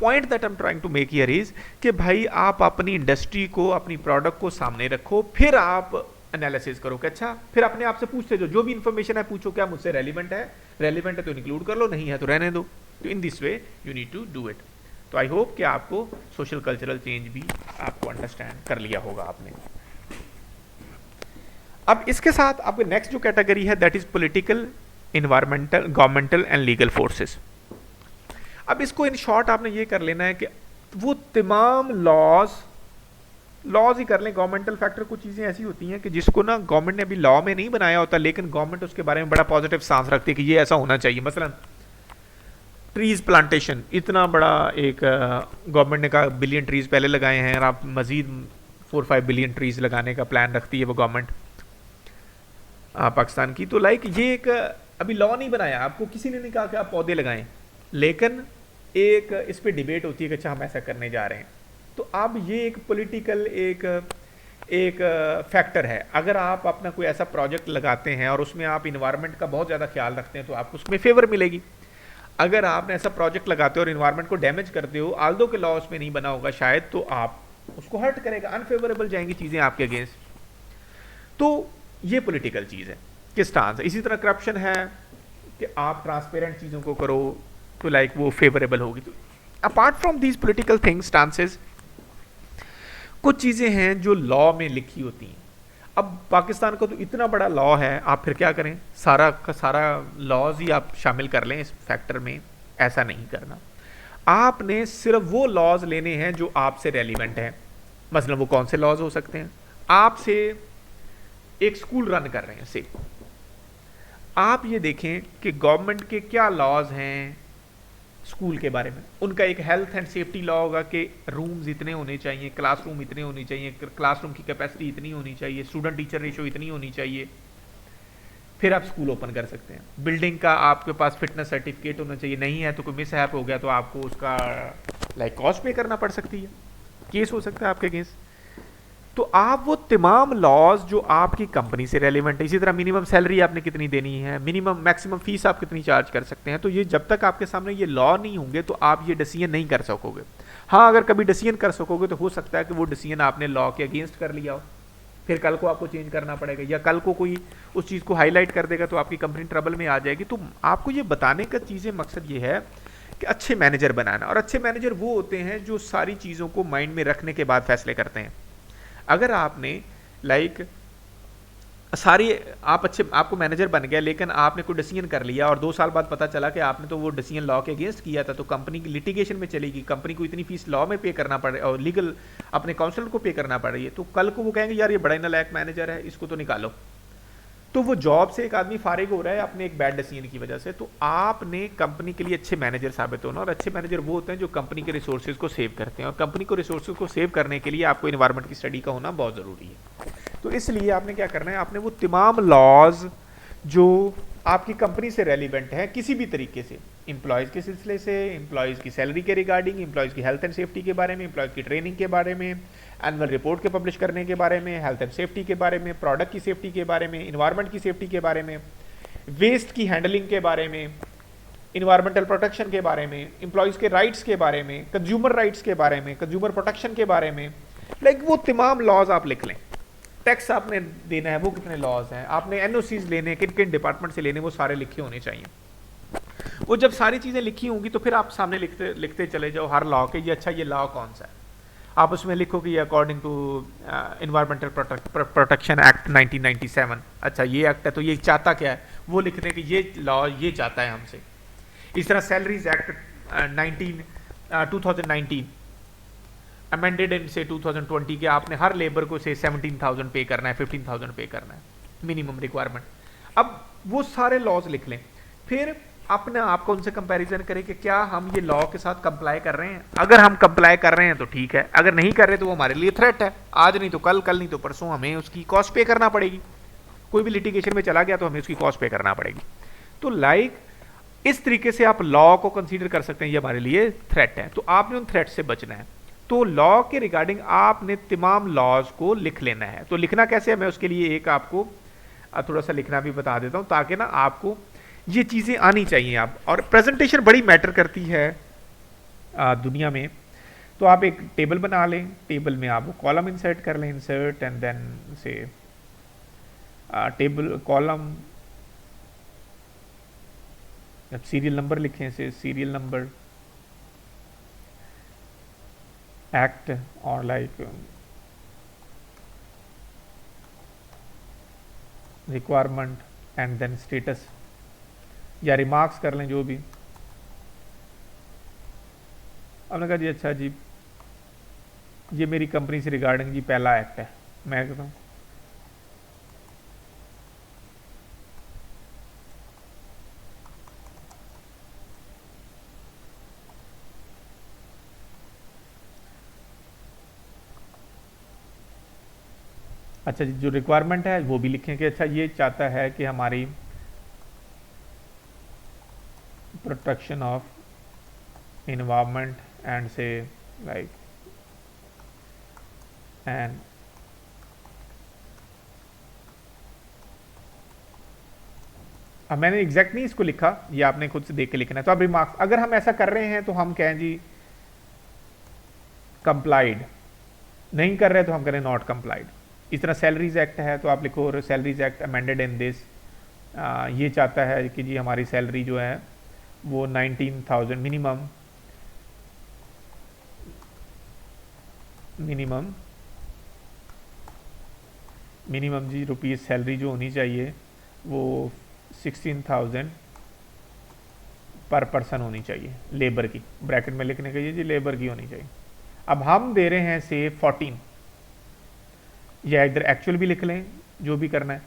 point that I am trying to make here is कि भाई आप अपनी इंडस्ट्री को, अपनी प्रोडक्ट को सामने रखो, फिर आप एनालिसिस करो कि अच्छा, फिर अपने आप से पूछते जो भी इंफॉर्मेशन है पूछो क्या मुझसे रेलिवेंट है तो इंक्लूड कर लो, नहीं है तो रहने दो। तो in this way you need to do it. तो आई होप कि आपको सोशल कल्चरल चेंज भी आपको अंडरस्टैंड कर लिया होगा आपने। अब इसके साथ आपके नेक्स्ट जो कैटेगरी है that is political, environmental, governmental and legal forces. अब इसको इन शॉर्ट आपने ये कर लेना है कि वो तमाम लॉज ही कर लें। गवर्नमेंटल फैक्टर कुछ चीज़ें ऐसी होती हैं कि जिसको ना गवर्नमेंट ने अभी लॉ में नहीं बनाया होता, लेकिन गवर्नमेंट उसके बारे में बड़ा पॉजिटिव सांस रखती है कि ये ऐसा होना चाहिए। मसलन ट्रीज प्लांटेशन, इतना बड़ा एक गवर्नमेंट ने कहा बिलियन ट्रीज पहले लगाए हैं और आप मजीद 4-5 बिलियन ट्रीज लगाने का प्लान रखती है वो गवर्नमेंट पाकिस्तान की। तो लाइक ये एक अभी लॉ नहीं बनाया, आपको किसी ने नहीं कहा कि आप पौधे लगाएं, लेकिन एक इस पर डिबेट होती है कि अच्छा हम ऐसा करने जा रहे हैं। तो अब ये एक पॉलिटिकल एक फैक्टर है। अगर आप अपना कोई ऐसा प्रोजेक्ट लगाते हैं और उसमें आप इन्वायरमेंट का बहुत ज़्यादा ख्याल रखते हैं तो आपको उसमें फेवर मिलेगी। अगर आपने ऐसा प्रोजेक्ट लगाते हो और इन्वायरमेंट को डैमेज करते हो, आल्दो के लॉ उसमें नहीं बना होगा शायद, तो आप उसको हर्ट करेगा, अनफेवरेबल जाएंगी चीज़ें आपके अगेंस्ट। तो ये पॉलिटिकल चीज़ है कि स्टांस है। इसी तरह करप्शन है कि आप ट्रांसपेरेंट चीज़ों को करो तो लाइक वो फेवरेबल होगी। तो apart from these political things, stances, कुछ चीज़ें हैं जो लॉ में लिखी होती हैं। अब पाकिस्तान का तो इतना बड़ा लॉ है, आप फिर क्या करें, सारा का सारा लॉज ही आप शामिल कर लें इस फैक्टर में, ऐसा नहीं करना। आपने सिर्फ वो लॉज लेने हैं जो आपसे रेलिवेंट हैं। मसलन वो कौन से लॉज हो सकते हैं? आपसे एक स्कूल रन कर रहे हैं से, आप ये देखें कि गवर्नमेंट के क्या लॉज हैं स्कूल के बारे में। उनका एक हेल्थ एंड सेफ्टी लॉ होगा कि रूम्स इतने होने चाहिए, क्लासरूम इतने होने चाहिए, क्लासरूम की कैपेसिटी इतनी होनी चाहिए, स्टूडेंट टीचर रेशो इतनी होनी चाहिए, फिर आप स्कूल ओपन कर सकते हैं। बिल्डिंग का आपके पास फिटनेस सर्टिफिकेट होना चाहिए, नहीं है तो कोई मिस हैप हो गया तो आपको उसका लाइक कॉस्ट पे करना पड़ सकती है, केस हो सकता है आपके अगेंस्ट। तो आप वो तमाम लॉज जो आपकी कंपनी से रेलिवेंट है, इसी तरह मिनिमम सैलरी आपने कितनी देनी है, मिनिमम मैक्सिमम फीस आप कितनी चार्ज कर सकते हैं, तो ये जब तक आपके सामने ये लॉ नहीं होंगे तो आप ये डिसीजन नहीं कर सकोगे। हाँ, अगर कभी डिसीजन कर सकोगे तो हो सकता है कि वो डिसीजन आपने लॉ के अगेंस्ट कर लिया हो, फिर कल को आपको चेंज करना पड़ेगा, या कल को कोई उस चीज़ को हाईलाइट कर देगा तो आपकी कंपनी ट्रबल में आ जाएगी। तो आपको ये बताने का चीज़ें मकसद ये है कि अच्छे मैनेजर बनाना, और अच्छे मैनेजर वो होते हैं जो सारी चीज़ों को माइंड में रखने के बाद फैसले करते हैं। अगर आपने लाइक सारी आपको मैनेजर बन गया लेकिन आपने कोई डिसीजन कर लिया और 2 साल बाद पता चला कि आपने तो वो डिसीजन लॉ के अगेंस्ट किया था, तो कंपनी की लिटिगेशन में चलेगी, कंपनी को इतनी फीस लॉ में पे करना पड़े और लीगल अपने काउंसिल को पे करना पड़ रही है, तो कल को वो कहेंगे यार ये बड़ा ही नालायक मैनेजर है, इसको तो निकालो। तो वो जॉब से एक आदमी फारिग हो रहा है अपने एक बैड डिसीजन की वजह से। तो आपने कंपनी के लिए अच्छे मैनेजर साबित होना, और अच्छे मैनेजर वो होते हैं जो कंपनी के रिसोर्सेज को सेव करते हैं, और कंपनी को रिसोर्सेज को सेव करने के लिए आपको इन्वायरमेंट की स्टडी का होना बहुत ज़रूरी है। तो इसलिए आपने क्या करना है, आपने वो तमाम लॉज जो आपकी कंपनी से रेलिवेंट है किसी भी तरीके से, एम्प्लॉयज़ के सिलसिले से, एम्प्लॉयज़ की सैलरी के रिगार्डिंग, एम्प्लॉयज़ की हेल्थ एंड सेफ्टी के बारे में, एम्प्लॉयज़ की ट्रेनिंग के बारे में, एनुअल रिपोर्ट के पब्लिश करने के बारे में, हेल्थ एंड सेफ्टी के बारे में, प्रोडक्ट की सेफ्टी के बारे में, इन्वायरमेंट की सेफ्टी के बारे में, वेस्ट की हैंडलिंग के बारे में, इन्वायरमेंटल प्रोटेक्शन के बारे में, एम्प्लॉयज़ के राइट्स के बारे में, कंज्यूमर राइट्स के बारे में, कंज्यूमर प्रोटेक्शन के बारे में, लाइक वो तमाम लॉज आप लिख लें। टैक्स आपने देना है, वो कितने लॉज हैं, आपने एनओसीज लेने, किन किन डिपार्टमेंट से लेने, वो सारे लिखे होने चाहिए। वो जब सारी चीज़ें लिखी होंगी तो फिर आप सामने लिखते चले जाओ हर लॉ के, ये अच्छा ये लॉ कौन सा है। आप उसमें लिखो कि according to environmental protection act 1997। अच्छा ये एक्ट है तो ये चाहता क्या है, वो लिख दें कि ये लॉ ये चाहता है हमसे। इस तरह सैलरीज एक्ट 2019 अमेंडेड इन से 2020 के, आपने हर लेबर को से 17,000 पे करना है, 15,000 पे करना है मिनिमम रिक्वायरमेंट। अब वो सारे लॉज लिख लें, फिर अपने आप को उनसे कंपैरिजन करें कि क्या हम ये लॉ के साथ कंप्लाई कर रहे हैं। अगर हम कंप्लाई कर रहे हैं तो ठीक है, अगर नहीं कर रहे तो वो हमारे लिए थ्रेट है। आज नहीं तो कल, कल नहीं तो परसों हमें उसकी कॉस्ट पे करना पड़ेगी। कोई भी लिटिगेशन में चला गया तो हमें उसकी कॉस्ट पे करना पड़ेगी। तो इस तरीके से आप लॉ को कंसीडर कर सकते हैं, ये हमारे लिए थ्रेट है, तो आपने उन थ्रेट से बचना है। तो लॉ के रिगार्डिंग आपने तमाम लॉज को लिख लेना है। तो लिखना कैसे है, मैं उसके लिए एक आपको थोड़ा सा लिखना भी बता देता हूं, ताकि ना आपको ये चीजें आनी चाहिए। आप और प्रेजेंटेशन बड़ी मैटर करती है दुनिया में। तो आप एक टेबल बना लें, टेबल में आप कॉलम इंसर्ट कर लें, insert and then say table column, अब सीरियल नंबर लिखें से सीरियल नंबर एक्ट और like requirement and then status या रिमार्क्स कर लें जो भी। आपने कहा जी अच्छा जी ये मेरी कंपनी से रिगार्डिंग जी पहला एक्ट है, मैं कहता हूँ अच्छा जी, जो रिक्वायरमेंट है वो भी लिखें कि अच्छा ये चाहता है कि हमारी प्रोटेक्शन ऑफ इन्वायरमेंट एंड से लाइक एंड अब मैंने एग्जैक्ट नहीं इसको लिखा, ये आपने खुद से देख के लिखना है। तो अब रिमार्क्स अगर हम ऐसा कर रहे हैं तो हम कहें जी कंप्लाइड, नहीं कर रहे तो हम करें नॉट कंप्लाइड। इस तरह सैलरीज एक्ट है तो आप लिखो salaries act amended in this, ये चाहता है कि जी हमारी सैलरी जो है वो 19,000 मिनिमम जी रुपीज़ सैलरी जो होनी चाहिए वो 16,000 पर पर्सन होनी चाहिए लेबर की, ब्रैकेट में लिखने के जी लेबर की होनी चाहिए। अब हम दे रहे हैं से 14, या इधर एक्चुअल भी लिख लें जो भी करना है।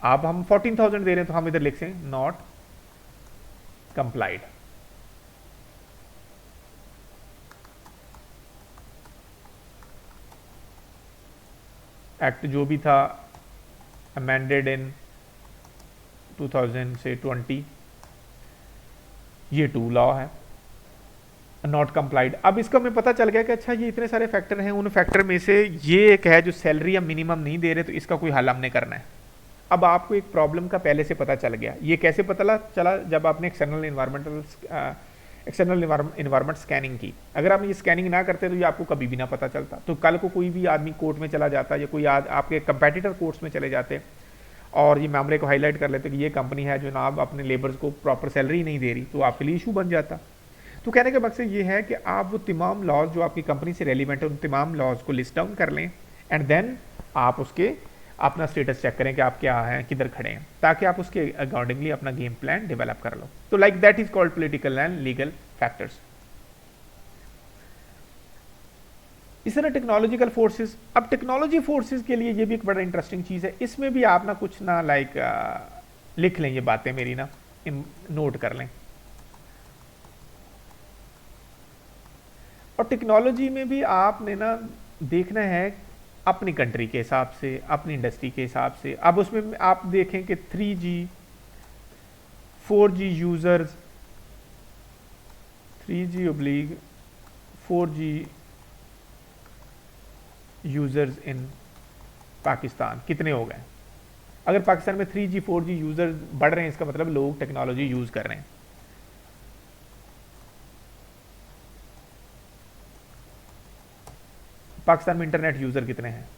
अब हम 14,000 दे रहे हैं तो हम इधर लिख लें नॉट कंप्लाइड। एक्ट जो भी था अमेंडेड इन 2020, ये 2 लॉ है नॉट कंप्लाइड। अब इसका हमें पता चल गया कि अच्छा ये इतने सारे फैक्टर हैं, उन फैक्टर में से ये एक है जो सैलरी या मिनिमम नहीं दे रहे, तो इसका कोई हल हमने करना है। अब आपको एक प्रॉब्लम का पहले से पता चल गया। ये कैसे पता चला, जब आपने एक्सटर्नल इन्वायरमेंट स्कैनिंग की। अगर आप ये स्कैनिंग ना करते तो ये आपको कभी भी ना पता चलता। तो कल को कोई भी आदमी कोर्ट में चला जाता या कोई आपके कंपेटिटर कोर्ट्स में चले जाते और ये मामले को हाईलाइट कर लेते कि ये कंपनी है जो जनाब अपने लेबर्स को प्रॉपर सैलरी नहीं दे रही, तो आपके लिए इशू बन जाता। तो कहने का मकसद ये है कि आप वो तमाम लॉज जो आपकी कंपनी से रेलिवेंट है उन तमाम लॉज को लिस्ट डाउन कर लें एंड देन आप उसके अपना स्टेटस चेक करें कि आप क्या हैं, किधर खड़े हैं, ताकि आप उसके अकॉर्डिंगली अपना गेम प्लान डेवलप कर लो। तो like that is called political and legal factors. इस तरह टेक्नोलॉजिकल फोर्सेस। अब टेक्नोलॉजी फोर्सेस के लिए ये भी एक बड़ा इंटरेस्टिंग चीज है। इसमें भी आप ना कुछ ना लाइक लिख लें, ये बातें मेरी ना नोट कर लें। और टेक्नोलॉजी में भी आपने ना देखना है अपनी कंट्री के हिसाब से, अपनी इंडस्ट्री के हिसाब से। अब उसमें आप देखें कि 3G 4G users, 3G/4G users इन पाकिस्तान कितने हो गए। अगर पाकिस्तान में 3G 4G यूजर्स बढ़ रहे हैं, इसका मतलब लोग टेक्नोलॉजी यूज कर रहे हैं। पाकिस्तान में इंटरनेट यूजर कितने हैं,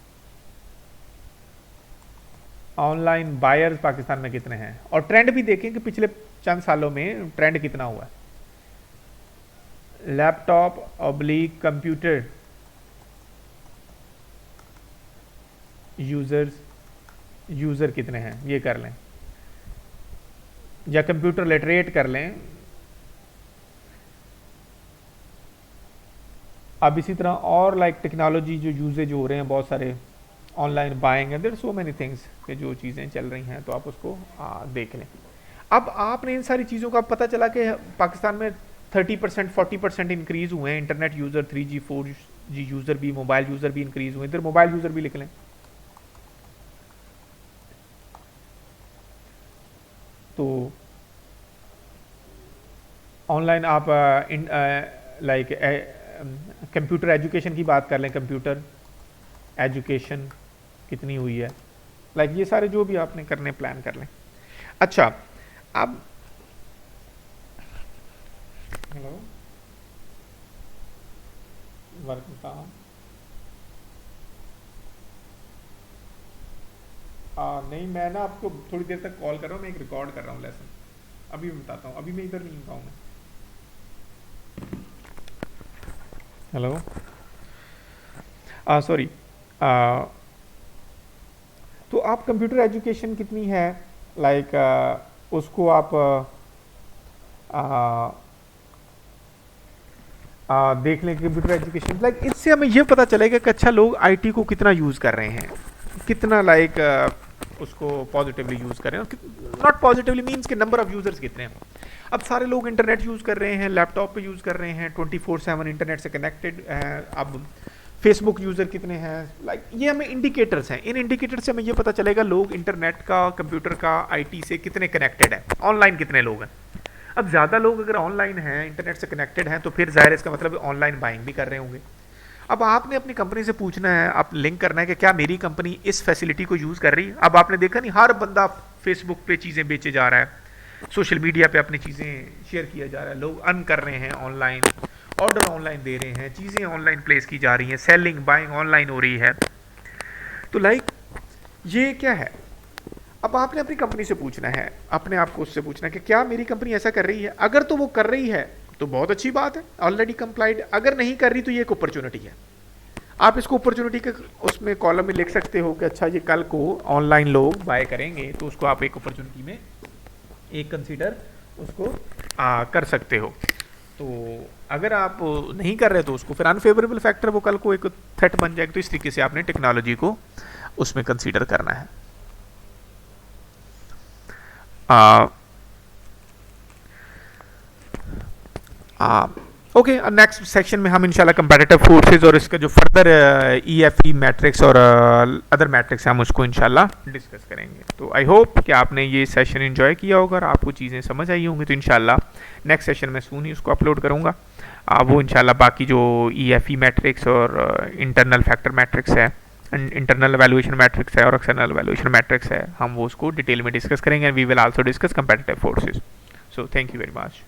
ऑनलाइन बायर्स पाकिस्तान में कितने हैं, और ट्रेंड भी देखें कि पिछले चंद सालों में ट्रेंड कितना हुआ है। लैपटॉप ऑब्लिक कंप्यूटर यूज़र कितने हैं ये कर लें, या कंप्यूटर लिटरेट कर लें। अब इसी तरह और लाइक टेक्नोलॉजी जो यूजेज हो रहे हैं बहुत सारे, ऑनलाइन बाइंग है, देयर सो मेनी थिंग्स के जो चीज़ें चल रही हैं, तो आप उसको देख लें। अब आपने इन सारी चीज़ों का पता चला कि पाकिस्तान में 30% 40% इंक्रीज हुए हैं internet user, 3G 4G user भी, मोबाइल यूज़र भी इंक्रीज हुए। इधर मोबाइल यूज़र भी लिख लें। तो ऑनलाइन आप लाइक कंप्यूटर एजुकेशन की बात कर लें, कंप्यूटर एजुकेशन कितनी हुई है, लाइक ये सारे जो भी आपने करने प्लान कर लें। अच्छा, अब हेलो वर्क काम नहीं, मैं ना आपको थोड़ी देर तक कॉल कर रहा हूँ, मैं एक रिकॉर्ड कर रहा हूँ लेसन, अभी मैं बताता हूँ, अभी मैं इधर नहीं पाऊँगा। हेलो सॉरी, तो आप कंप्यूटर एजुकेशन कितनी है, लाइक उसको आप देख लें कंप्यूटर एजुकेशन, लाइक इससे हमें ये पता चलेगा कि अच्छा लोग आईटी को कितना यूज़ कर रहे हैं, कितना लाइक उसको पॉजिटिवली यूज़ कर रहे हैं, नॉट पॉजिटिवली मीन्स के नंबर ऑफ यूज़र्स कितने हैं। अब सारे लोग इंटरनेट यूज़ कर रहे हैं, लैपटॉप पे यूज़ कर रहे हैं, 24/7 इंटरनेट से कनेक्टेड हैं। अब फेसबुक यूज़र कितने हैं, लाइक ये हमें इंडिकेटर्स हैं, इन इंडिकेटर से हमें ये पता चलेगा लोग इंटरनेट का, कंप्यूटर का, आईटी से कितने कनेक्टेड हैं, ऑनलाइन कितने लोग हैं। अब ज़्यादा लोग अगर ऑनलाइन हैं, इंटरनेट से कनेक्टेड हैं, तो फिर ज़ाहिर इसका मतलब ऑनलाइन बाइंग भी कर रहे होंगे। अब आपने अपनी कंपनी से पूछना है, आप लिंक करना है कि क्या मेरी कंपनी इस फैसिलिटी को यूज़ कर रही है। अब आपने देखा नहीं, हर बंदा फेसबुक पे चीज़ें बेचे जा रहा है, सोशल मीडिया पे अपनी चीज़ें शेयर किया जा रहा है, लोग अर्न कर रहे हैं ऑनलाइन, ऑर्डर ऑनलाइन दे रहे हैं, चीज़ें ऑनलाइन प्लेस की जा रही हैं, सेलिंग बाइंग ऑनलाइन हो रही है। तो लाइक ये क्या है, अब आपने अपनी कंपनी से पूछना है, अपने आप को उससे पूछना है कि क्या मेरी कंपनी ऐसा कर रही है। अगर तो वो कर रही है तो बहुत अच्छी बात है, ऑलरेडी कंप्लाइड। अगर नहीं कर रही तो ये एक अपॉर्चुनिटी है, आप इसको अपॉर्चुनिटी के उसमें कॉलम में लिख सकते हो कि अच्छा ये कल को ऑनलाइन लोग बाय करेंगे, तो उसको आप एक अपॉर्चुनिटी में एक कंसीडर उसको कर सकते हो। तो अगर आप नहीं कर रहे तो उसको फिर अनफेवरेबल फैक्टर वो कल को एक थ्रेट बन जाएगा। तो इस तरीके से आपने टेक्नोलॉजी को उसमें कंसीडर करना है। ओके, नेक्स्ट सेक्शन में हम इंशाल्लाह कंपैरेटिव फोर्सेस और इसका जो फर्दर ईएफई मैट्रिक्स और अदर मैट्रिक्स हम उसको इंशाल्लाह डिस्कस करेंगे। तो आई होप कि आपने ये सेशन एंजॉय किया होगा और आपको चीज़ें समझ आई होंगी। तो इंशाल्लाह नेक्स्ट सेशन में सून ही उसको अपलोड करूँगा। वो इंशाल्लाह बाकी जो ईएफई मैट्रिक्स और इंटरनल फैक्टर मैट्रिक्स है, इंटरनल वैल्यूएशन मैट्रिक्स है और एक्सटर्नल वैल्यूएशन मैट्रिक्स है, हम वो उसको डिटेल में डिस्कस करेंगे। We will also discuss comparative forces. So thank you very much.